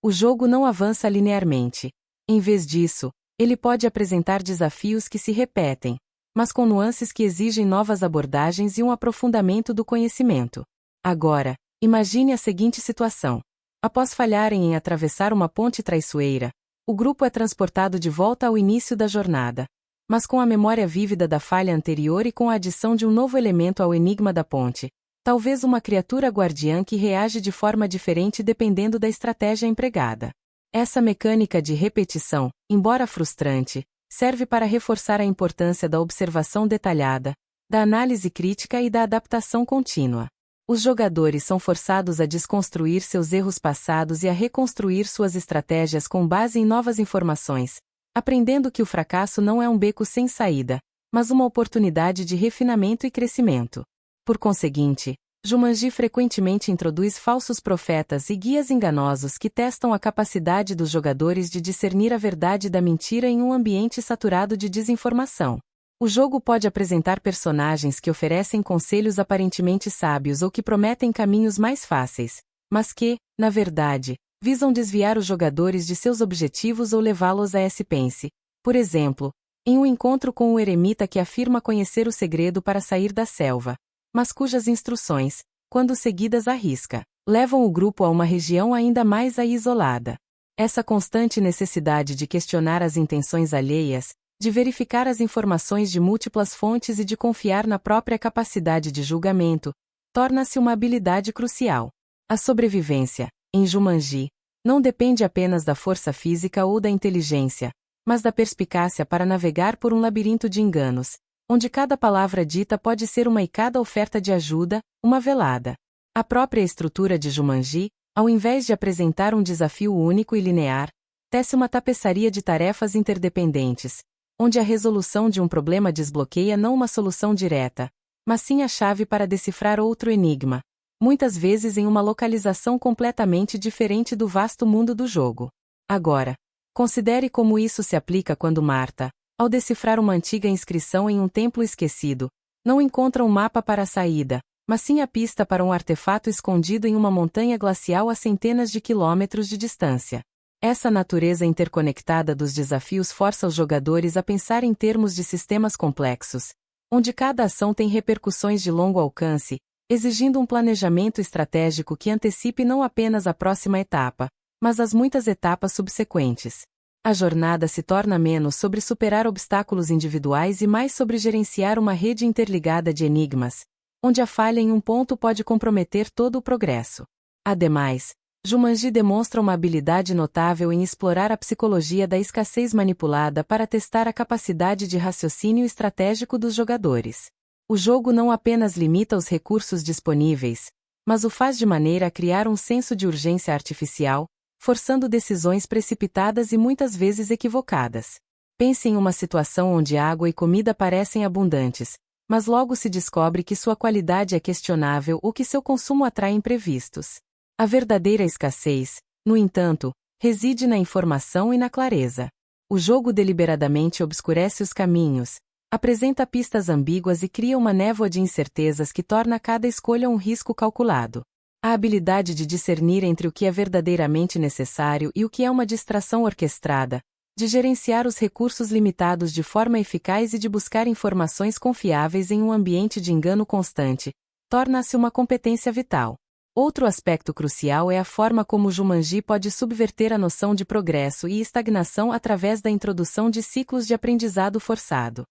O jogo não avança linearmente. Em vez disso, ele pode apresentar desafios que se repetem, mas com nuances que exigem novas abordagens e um aprofundamento do conhecimento. Agora, imagine a seguinte situação. Após falharem em atravessar uma ponte traiçoeira, o grupo é transportado de volta ao início da jornada, mas com a memória vívida da falha anterior e com a adição de um novo elemento ao enigma da ponte. Talvez uma criatura guardiã que reage de forma diferente dependendo da estratégia empregada. Essa mecânica de repetição, embora frustrante, serve para reforçar a importância da observação detalhada, da análise crítica e da adaptação contínua. Os jogadores são forçados a desconstruir seus erros passados e a reconstruir suas estratégias com base em novas informações, aprendendo que o fracasso não é um beco sem saída, mas uma oportunidade de refinamento e crescimento. Por conseguinte, Jumanji frequentemente introduz falsos profetas e guias enganosos que testam a capacidade dos jogadores de discernir a verdade da mentira em um ambiente saturado de desinformação. O jogo pode apresentar personagens que oferecem conselhos aparentemente sábios ou que prometem caminhos mais fáceis, mas que, na verdade, visam desviar os jogadores de seus objetivos ou levá-los a pense. Por exemplo, em um encontro com um eremita que afirma conhecer o segredo para sair da selva, mas cujas instruções, quando seguidas à risca, levam o grupo a uma região ainda mais isolada. Essa constante necessidade de questionar as intenções alheias, de verificar as informações de múltiplas fontes e de confiar na própria capacidade de julgamento, torna-se uma habilidade crucial. A sobrevivência, em Jumanji, não depende apenas da força física ou da inteligência, mas da perspicácia para navegar por um labirinto de enganos, onde cada palavra dita pode ser uma e cada oferta de ajuda, uma velada. A própria estrutura de Jumanji, ao invés de apresentar um desafio único e linear, tece uma tapeçaria de tarefas interdependentes, onde a resolução de um problema desbloqueia não uma solução direta, mas sim a chave para decifrar outro enigma, muitas vezes em uma localização completamente diferente do vasto mundo do jogo. Agora, considere como isso se aplica quando Marta, ao decifrar uma antiga inscrição em um templo esquecido, não encontra um mapa para a saída, mas sim a pista para um artefato escondido em uma montanha glacial a centenas de quilômetros de distância. Essa natureza interconectada dos desafios força os jogadores a pensar em termos de sistemas complexos, onde cada ação tem repercussões de longo alcance, exigindo um planejamento estratégico que antecipe não apenas a próxima etapa, mas as muitas etapas subsequentes. A jornada se torna menos sobre superar obstáculos individuais e mais sobre gerenciar uma rede interligada de enigmas, onde a falha em um ponto pode comprometer todo o progresso. Ademais, Jumanji demonstra uma habilidade notável em explorar a psicologia da escassez manipulada para testar a capacidade de raciocínio estratégico dos jogadores. O jogo não apenas limita os recursos disponíveis, mas o faz de maneira a criar um senso de urgência artificial, forçando decisões precipitadas e muitas vezes equivocadas. Pense em uma situação onde água e comida parecem abundantes, mas logo se descobre que sua qualidade é questionável ou que seu consumo atrai imprevistos. A verdadeira escassez, no entanto, reside na informação e na clareza. O jogo deliberadamente obscurece os caminhos, apresenta pistas ambíguas e cria uma névoa de incertezas que torna cada escolha um risco calculado. A habilidade de discernir entre o que é verdadeiramente necessário e o que é uma distração orquestrada, de gerenciar os recursos limitados de forma eficaz e de buscar informações confiáveis em um ambiente de engano constante, torna-se uma competência vital. Outro aspecto crucial é a forma como o Jumanji pode subverter a noção de progresso e estagnação através da introdução de ciclos de aprendizado forçado.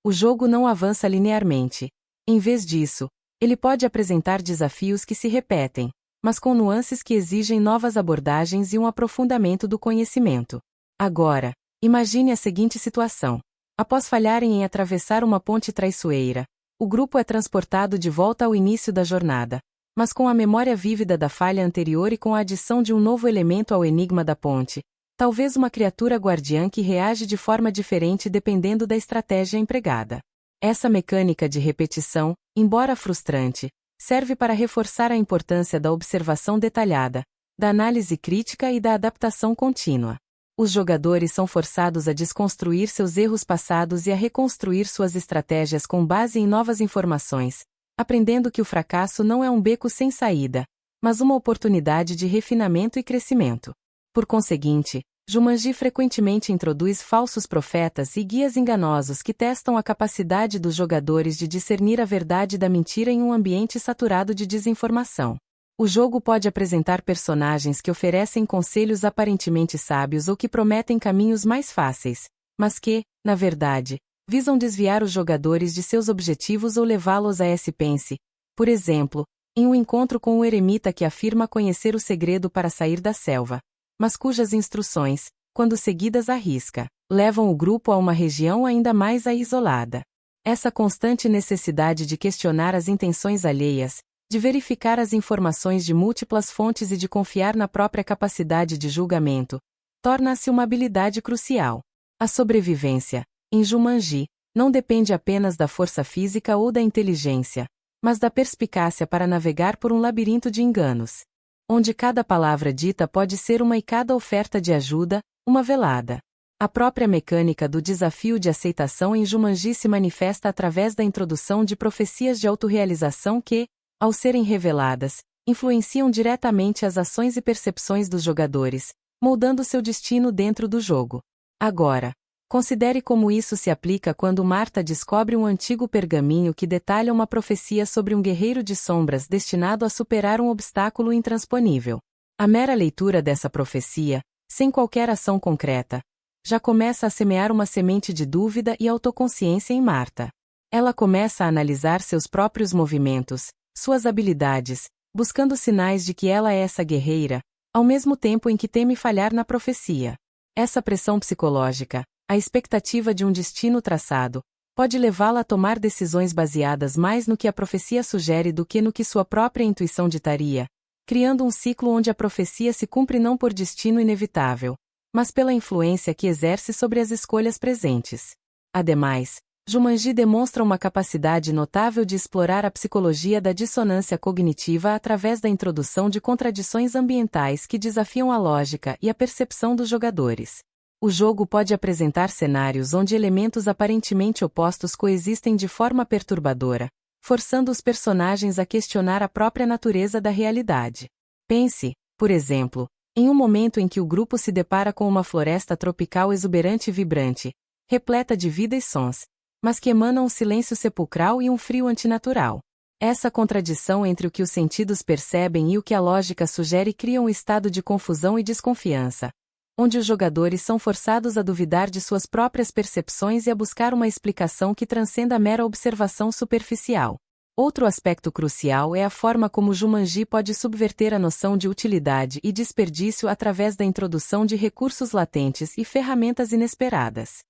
O jogo não avança linearmente. Em vez disso, ele pode apresentar desafios que se repetem, mas com nuances que exigem novas abordagens e um aprofundamento do conhecimento. Agora, imagine a seguinte situação. Após falharem em atravessar uma ponte traiçoeira, o grupo é transportado de volta ao início da jornada, mas com a memória vívida da falha anterior e com a adição de um novo elemento ao enigma da ponte, talvez uma criatura guardiã que reage de forma diferente dependendo da estratégia empregada. Essa mecânica de repetição, embora frustrante, serve para reforçar a importância da observação detalhada, da análise crítica e da adaptação contínua. Os jogadores são forçados a desconstruir seus erros passados e a reconstruir suas estratégias com base em novas informações, aprendendo que o fracasso não é um beco sem saída, mas uma oportunidade de refinamento e crescimento. Por conseguinte, Jumanji frequentemente introduz falsos profetas e guias enganosos que testam a capacidade dos jogadores de discernir a verdade da mentira em um ambiente saturado de desinformação. O jogo pode apresentar personagens que oferecem conselhos aparentemente sábios ou que prometem caminhos mais fáceis, mas que, na verdade, visam desviar os jogadores de seus objetivos ou levá-los a pense. Por exemplo, em um encontro com um eremita que afirma conhecer o segredo para sair da selva, mas cujas instruções, quando seguidas à risca, levam o grupo a uma região ainda mais isolada. Essa constante necessidade de questionar as intenções alheias, de verificar as informações de múltiplas fontes e de confiar na própria capacidade de julgamento, torna-se uma habilidade crucial. A sobrevivência, em Jumanji, não depende apenas da força física ou da inteligência, mas da perspicácia para navegar por um labirinto de enganos, onde cada palavra dita pode ser uma e cada oferta de ajuda, uma velada. A própria mecânica do desafio de aceitação em Jumanji se manifesta através da introdução de profecias de autorrealização que, ao serem reveladas, influenciam diretamente as ações e percepções dos jogadores, moldando seu destino dentro do jogo. Agora, considere como isso se aplica quando Marta descobre um antigo pergaminho que detalha uma profecia sobre um guerreiro de sombras destinado a superar um obstáculo intransponível. A mera leitura dessa profecia, sem qualquer ação concreta, já começa a semear uma semente de dúvida e autoconsciência em Marta. Ela começa a analisar seus próprios movimentos, suas habilidades, buscando sinais de que ela é essa guerreira, ao mesmo tempo em que teme falhar na profecia. Essa pressão psicológica, a expectativa de um destino traçado, pode levá-la a tomar decisões baseadas mais no que a profecia sugere do que no que sua própria intuição ditaria, criando um ciclo onde a profecia se cumpre não por destino inevitável, mas pela influência que exerce sobre as escolhas presentes. Ademais, Jumanji demonstra uma capacidade notável de explorar a psicologia da dissonância cognitiva através da introdução de contradições ambientais que desafiam a lógica e a percepção dos jogadores. O jogo pode apresentar cenários onde elementos aparentemente opostos coexistem de forma perturbadora, forçando os personagens a questionar a própria natureza da realidade. Pense, por exemplo, em um momento em que o grupo se depara com uma floresta tropical exuberante e vibrante, repleta de vida e sons, mas que emana um silêncio sepulcral e um frio antinatural. Essa contradição entre o que os sentidos percebem e o que a lógica sugere cria um estado de confusão e desconfiança, onde os jogadores são forçados a duvidar de suas próprias percepções e a buscar uma explicação que transcenda a mera observação superficial. Outro aspecto crucial é a forma como Jumanji pode subverter a noção de utilidade e desperdício através da introdução de recursos latentes e ferramentas inesperadas.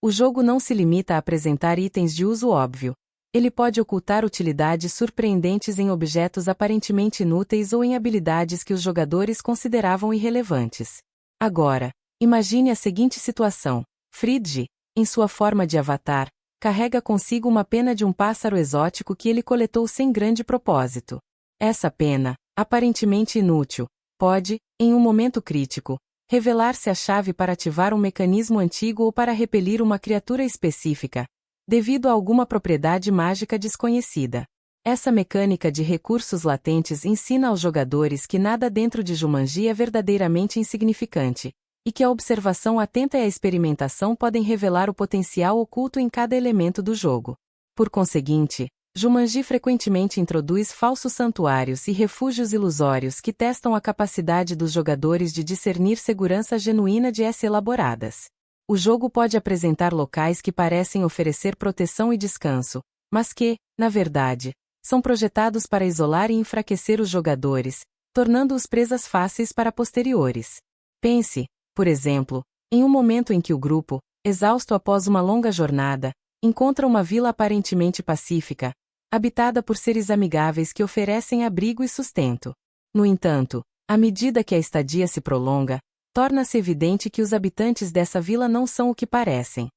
O jogo não se limita a apresentar itens de uso óbvio. Ele pode ocultar utilidades surpreendentes em objetos aparentemente inúteis ou em habilidades que os jogadores consideravam irrelevantes. Agora, imagine a seguinte situação. Fridge, em sua forma de avatar, carrega consigo uma pena de um pássaro exótico que ele coletou sem grande propósito. Essa pena, aparentemente inútil, pode, em um momento crítico, revelar-se a chave para ativar um mecanismo antigo ou para repelir uma criatura específica, devido a alguma propriedade mágica desconhecida. Essa mecânica de recursos latentes ensina aos jogadores que nada dentro de Jumanji é verdadeiramente insignificante, e que a observação atenta e a experimentação podem revelar o potencial oculto em cada elemento do jogo. Por conseguinte, Jumanji frequentemente introduz falsos santuários e refúgios ilusórios que testam a capacidade dos jogadores de discernir segurança genuína de S elaboradas. O jogo pode apresentar locais que parecem oferecer proteção e descanso, mas que, na verdade, são projetados para isolar e enfraquecer os jogadores, tornando-os presas fáceis para posteriores. Pense, por exemplo, em um momento em que o grupo, exausto após uma longa jornada, encontra uma vila aparentemente pacífica, habitada por seres amigáveis que oferecem abrigo e sustento. No entanto, à medida que a estadia se prolonga, torna-se evidente que os habitantes dessa vila não são o que parecem.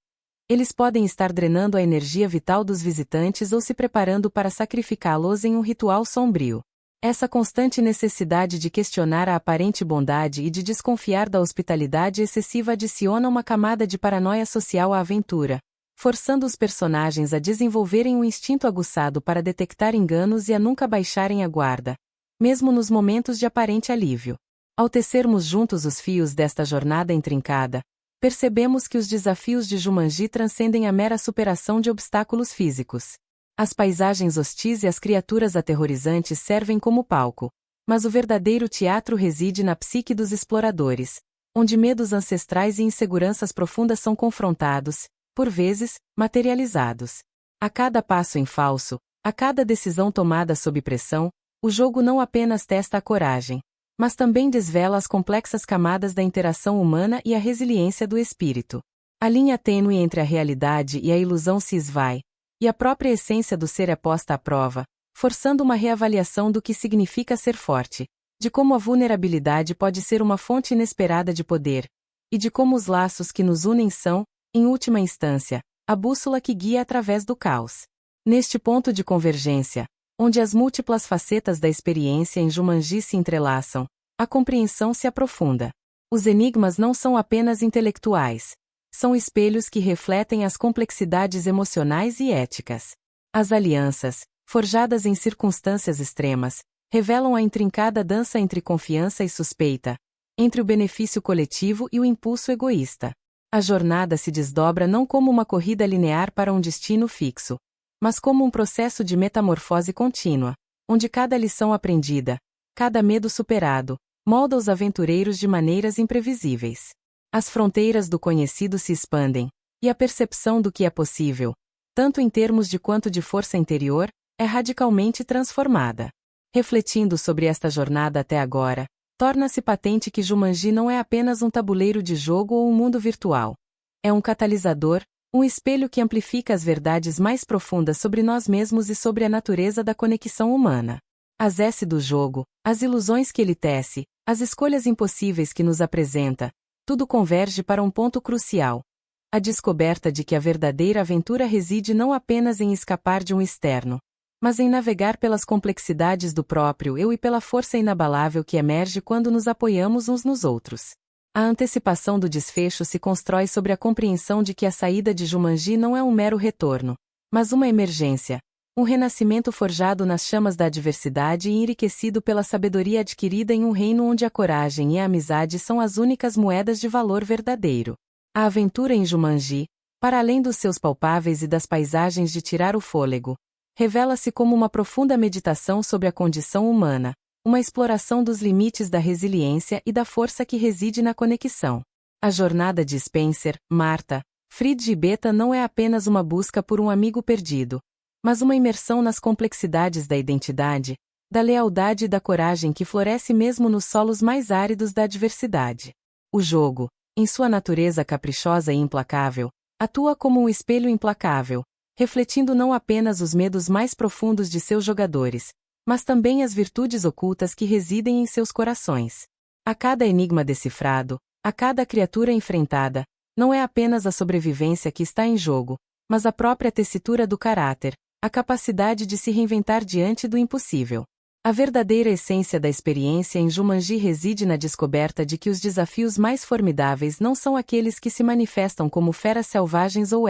Eles podem estar drenando a energia vital dos visitantes ou se preparando para sacrificá-los em um ritual sombrio. Essa constante necessidade de questionar a aparente bondade e de desconfiar da hospitalidade excessiva adiciona uma camada de paranoia social à aventura, forçando os personagens a desenvolverem um instinto aguçado para detectar enganos e a nunca baixarem a guarda, mesmo nos momentos de aparente alívio. Ao tecermos juntos os fios desta jornada intrincada, percebemos que os desafios de Jumanji transcendem a mera superação de obstáculos físicos. As paisagens hostis e as criaturas aterrorizantes servem como palco, mas o verdadeiro teatro reside na psique dos exploradores, onde medos ancestrais e inseguranças profundas são confrontados, por vezes, materializados. A cada passo em falso, a cada decisão tomada sob pressão, o jogo não apenas testa a coragem, mas também desvela as complexas camadas da interação humana e a resiliência do espírito. A linha tênue entre a realidade e a ilusão se esvai, e a própria essência do ser é posta à prova, forçando uma reavaliação do que significa ser forte, de como a vulnerabilidade pode ser uma fonte inesperada de poder, e de como os laços que nos unem são, em última instância, a bússola que guia através do caos. Neste ponto de convergência, onde as múltiplas facetas da experiência em Jumanji se entrelaçam, a compreensão se aprofunda. Os enigmas não são apenas intelectuais. São espelhos que refletem as complexidades emocionais e éticas. As alianças, forjadas em circunstâncias extremas, revelam a intrincada dança entre confiança e suspeita, entre o benefício coletivo e o impulso egoísta. A jornada se desdobra não como uma corrida linear para um destino fixo, mas como um processo de metamorfose contínua, onde cada lição aprendida, cada medo superado, molda os aventureiros de maneiras imprevisíveis. As fronteiras do conhecido se expandem, e a percepção do que é possível, tanto em termos de quanto de força interior, é radicalmente transformada. Refletindo sobre esta jornada até agora, torna-se patente que Jumanji não é apenas um tabuleiro de jogo ou um mundo virtual. É um catalisador, um espelho que amplifica as verdades mais profundas sobre nós mesmos e sobre a natureza da conexão humana. As S do jogo, as ilusões que ele tece, as escolhas impossíveis que nos apresenta, tudo converge para um ponto crucial. A descoberta de que a verdadeira aventura reside não apenas em escapar de um externo, mas em navegar pelas complexidades do próprio eu e pela força inabalável que emerge quando nos apoiamos uns nos outros. A antecipação do desfecho se constrói sobre a compreensão de que a saída de Jumanji não é um mero retorno, mas uma emergência, um renascimento forjado nas chamas da adversidade e enriquecido pela sabedoria adquirida em um reino onde a coragem e a amizade são as únicas moedas de valor verdadeiro. A aventura em Jumanji, para além dos seus palpáveis e das paisagens de tirar o fôlego, revela-se como uma profunda meditação sobre a condição humana, uma exploração dos limites da resiliência e da força que reside na conexão. A jornada de Spencer, Marta, Fritz e Beta não é apenas uma busca por um amigo perdido, mas uma imersão nas complexidades da identidade, da lealdade e da coragem que floresce mesmo nos solos mais áridos da adversidade. O jogo, em sua natureza caprichosa e implacável, atua como um espelho implacável, refletindo não apenas os medos mais profundos de seus jogadores, mas também as virtudes ocultas que residem em seus corações. A cada enigma decifrado, a cada criatura enfrentada, não é apenas a sobrevivência que está em jogo, mas a própria tessitura do caráter, a capacidade de se reinventar diante do impossível. A verdadeira essência da experiência em Jumanji reside na descoberta de que os desafios mais formidáveis não são aqueles que se manifestam como feras selvagens ou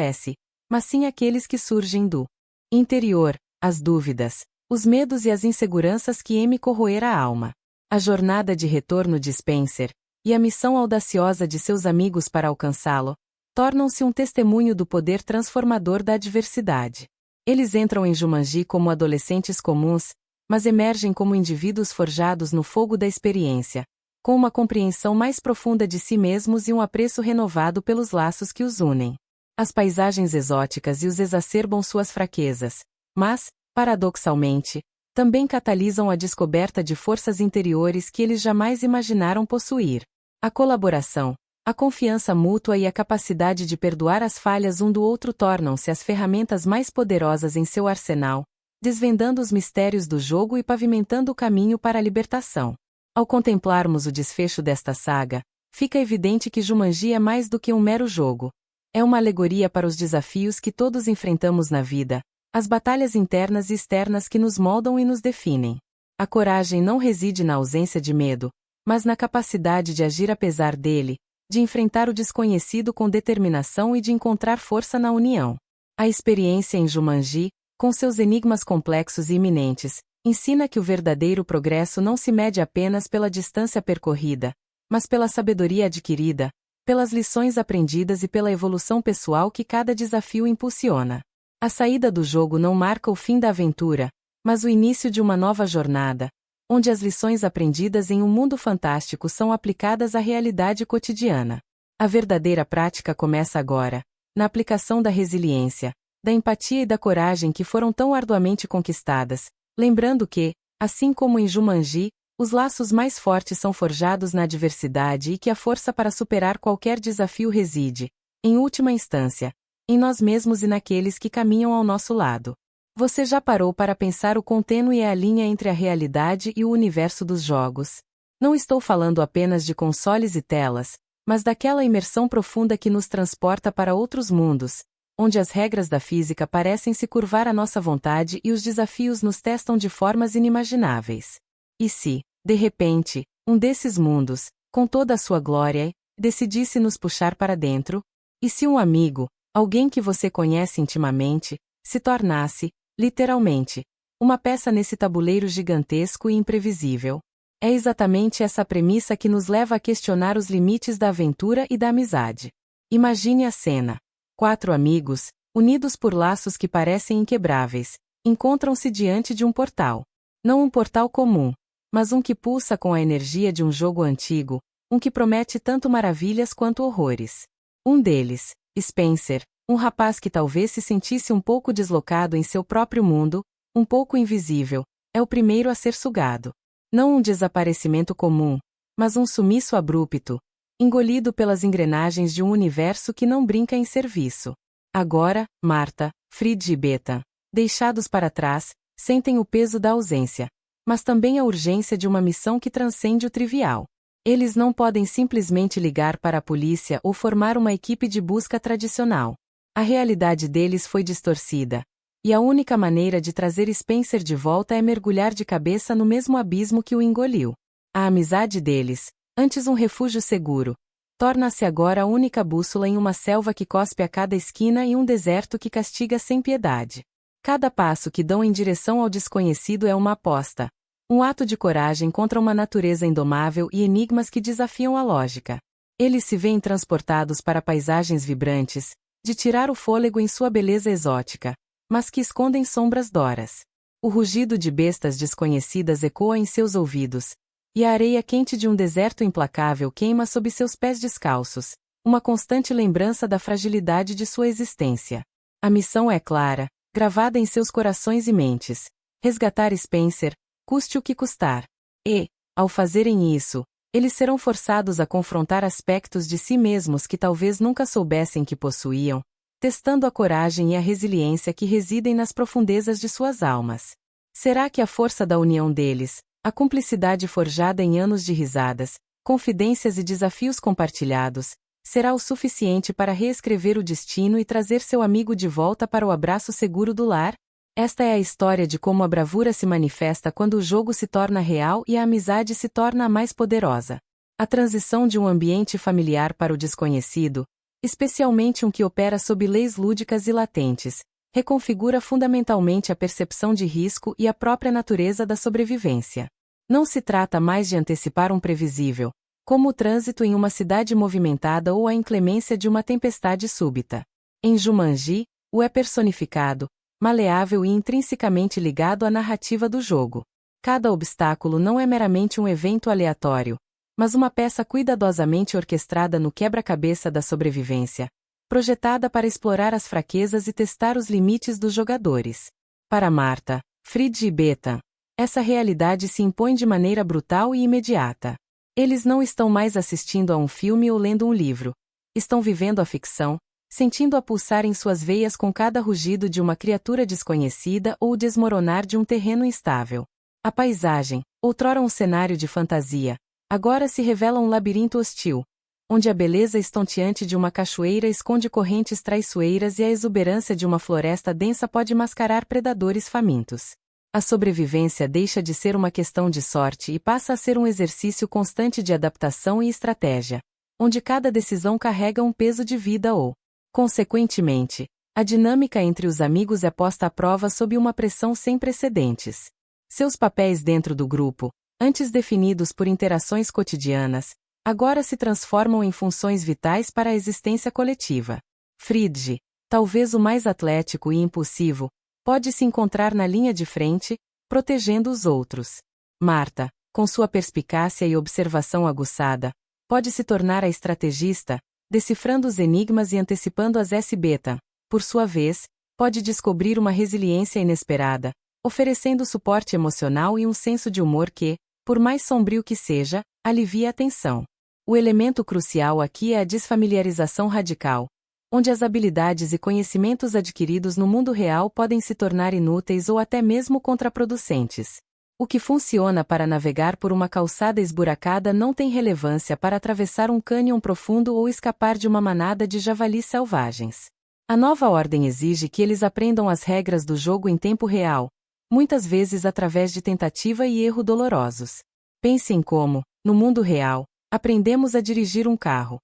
mas sim aqueles que surgem do interior, as dúvidas, os medos e as inseguranças que corroer a alma. A jornada de retorno de Spencer, e a missão audaciosa de seus amigos para alcançá-lo, tornam-se um testemunho do poder transformador da adversidade. Eles entram em Jumanji como adolescentes comuns, mas emergem como indivíduos forjados no fogo da experiência, com uma compreensão mais profunda de si mesmos e um apreço renovado pelos laços que os unem. As paisagens exóticas e os exacerbam suas fraquezas, mas, paradoxalmente, também catalisam a descoberta de forças interiores que eles jamais imaginaram possuir. A colaboração, a confiança mútua e a capacidade de perdoar as falhas um do outro tornam-se as ferramentas mais poderosas em seu arsenal, desvendando os mistérios do jogo e pavimentando o caminho para a libertação. Ao contemplarmos o desfecho desta saga, fica evidente que Jumanji é mais do que um mero jogo. É uma alegoria para os desafios que todos enfrentamos na vida, as batalhas internas e externas que nos moldam e nos definem. A coragem não reside na ausência de medo, mas na capacidade de agir apesar dele, de enfrentar o desconhecido com determinação e de encontrar força na união. A experiência em Jumanji, com seus enigmas complexos e iminentes, ensina que o verdadeiro progresso não se mede apenas pela distância percorrida, mas pela sabedoria adquirida, pelas lições aprendidas e pela evolução pessoal que cada desafio impulsiona. A saída do jogo não marca o fim da aventura, mas o início de uma nova jornada, onde as lições aprendidas em um mundo fantástico são aplicadas à realidade cotidiana. A verdadeira prática começa agora, na aplicação da resiliência, da empatia e da coragem que foram tão arduamente conquistadas, lembrando que, assim como em Jumanji, os laços mais fortes são forjados na adversidade e que a força para superar qualquer desafio reside, em última instância, em nós mesmos e naqueles que caminham ao nosso lado. Você já parou para pensar o quão tênue é a linha entre a realidade e o universo dos jogos? Não estou falando apenas de consoles e telas, mas daquela imersão profunda que nos transporta para outros mundos, onde as regras da física parecem se curvar à nossa vontade e os desafios nos testam de formas inimagináveis. E se, de repente, um desses mundos, com toda a sua glória, decidisse nos puxar para dentro? E se um amigo, alguém que você conhece intimamente, se tornasse, literalmente, uma peça nesse tabuleiro gigantesco e imprevisível? É exatamente essa premissa que nos leva a questionar os limites da aventura e da amizade. Imagine a cena. 4 amigos, unidos por laços que parecem inquebráveis, encontram-se diante de um portal. Não um portal comum, mas um que pulsa com a energia de um jogo antigo, um que promete tanto maravilhas quanto horrores. Um deles, Spencer, um rapaz que talvez se sentisse um pouco deslocado em seu próprio mundo, um pouco invisível, é o primeiro a ser sugado. Não um desaparecimento comum, mas um sumiço abrupto, engolido pelas engrenagens de um universo que não brinca em serviço. Agora, Marta, Frid e Beta, deixados para trás, sentem o peso da ausência, mas também a urgência de uma missão que transcende o trivial. Eles não podem simplesmente ligar para a polícia ou formar uma equipe de busca tradicional. A realidade deles foi distorcida, e a única maneira de trazer Spencer de volta é mergulhar de cabeça no mesmo abismo que o engoliu. A amizade deles, antes um refúgio seguro, torna-se agora a única bússola em uma selva que cospe a cada esquina e um deserto que castiga sem piedade. Cada passo que dão em direção ao desconhecido é uma aposta, um ato de coragem contra uma natureza indomável e enigmas que desafiam a lógica. Eles se veem transportados para paisagens vibrantes, de tirar o fôlego em sua beleza exótica, mas que escondem sombras doras. O rugido de bestas desconhecidas ecoa em seus ouvidos, e a areia quente de um deserto implacável queima sob seus pés descalços, uma constante lembrança da fragilidade de sua existência. A missão é clara, gravada em seus corações e mentes: resgatar Spencer, custe o que custar. E, ao fazerem isso, eles serão forçados a confrontar aspectos de si mesmos que talvez nunca soubessem que possuíam, testando a coragem e a resiliência que residem nas profundezas de suas almas. Será que a força da união deles, a cumplicidade forjada em anos de risadas, confidências e desafios compartilhados, será o suficiente para reescrever o destino e trazer seu amigo de volta para o abraço seguro do lar? Esta é a história de como a bravura se manifesta quando o jogo se torna real e a amizade se torna a mais poderosa. A transição de um ambiente familiar para o desconhecido, especialmente um que opera sob leis lúdicas e latentes, reconfigura fundamentalmente a percepção de risco e a própria natureza da sobrevivência. Não se trata mais de antecipar um previsível, como o trânsito em uma cidade movimentada ou a inclemência de uma tempestade súbita. Em Jumanji, o é personificado, maleável e intrinsecamente ligado à narrativa do jogo. Cada obstáculo não é meramente um evento aleatório, mas uma peça cuidadosamente orquestrada no quebra-cabeça da sobrevivência, projetada para explorar as fraquezas e testar os limites dos jogadores. Para Marta, Frid e Beta, essa realidade se impõe de maneira brutal e imediata. Eles não estão mais assistindo a um filme ou lendo um livro. Estão vivendo a ficção, sentindo-a pulsar em suas veias com cada rugido de uma criatura desconhecida ou o desmoronar de um terreno instável. A paisagem, outrora um cenário de fantasia, agora se revela um labirinto hostil, onde a beleza estonteante de uma cachoeira esconde correntes traiçoeiras e a exuberância de uma floresta densa pode mascarar predadores famintos. A sobrevivência deixa de ser uma questão de sorte e passa a ser um exercício constante de adaptação e estratégia, onde cada decisão carrega um peso de vida ou, consequentemente, a dinâmica entre os amigos é posta à prova sob uma pressão sem precedentes. Seus papéis dentro do grupo, antes definidos por interações cotidianas, agora se transformam em funções vitais para a existência coletiva. Frid, talvez o mais atlético e impulsivo, pode se encontrar na linha de frente, protegendo os outros. Marta, com sua perspicácia e observação aguçada, pode se tornar a estrategista, decifrando os enigmas e antecipando as S-beta. Por sua vez, pode descobrir uma resiliência inesperada, oferecendo suporte emocional e um senso de humor que, por mais sombrio que seja, alivia a tensão. O elemento crucial aqui é a desfamiliarização radical, onde as habilidades e conhecimentos adquiridos no mundo real podem se tornar inúteis ou até mesmo contraproducentes. O que funciona para navegar por uma calçada esburacada não tem relevância para atravessar um cânion profundo ou escapar de uma manada de javalis selvagens. A nova ordem exige que eles aprendam as regras do jogo em tempo real, muitas vezes através de tentativa e erro dolorosos. Pense em como, no mundo real, aprendemos a dirigir um carro.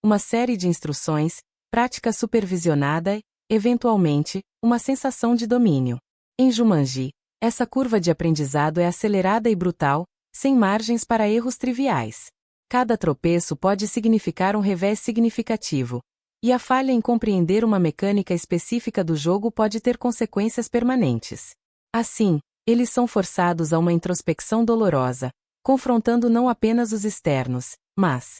Uma série de instruções, prática supervisionada e, eventualmente, uma sensação de domínio. Em Jumanji, essa curva de aprendizado é acelerada e brutal, sem margens para erros triviais. Cada tropeço pode significar um revés significativo, e a falha em compreender uma mecânica específica do jogo pode ter consequências permanentes. Assim, eles são forçados a uma introspecção dolorosa, confrontando não apenas os externos, mas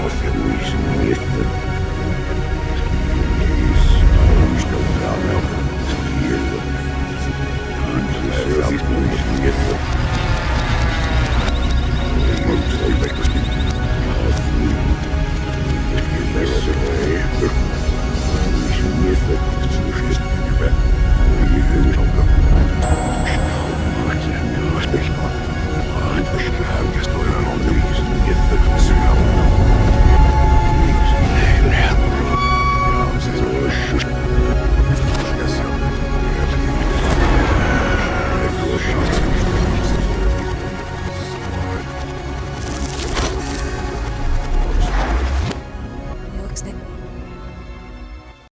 Auf Wiedersehen.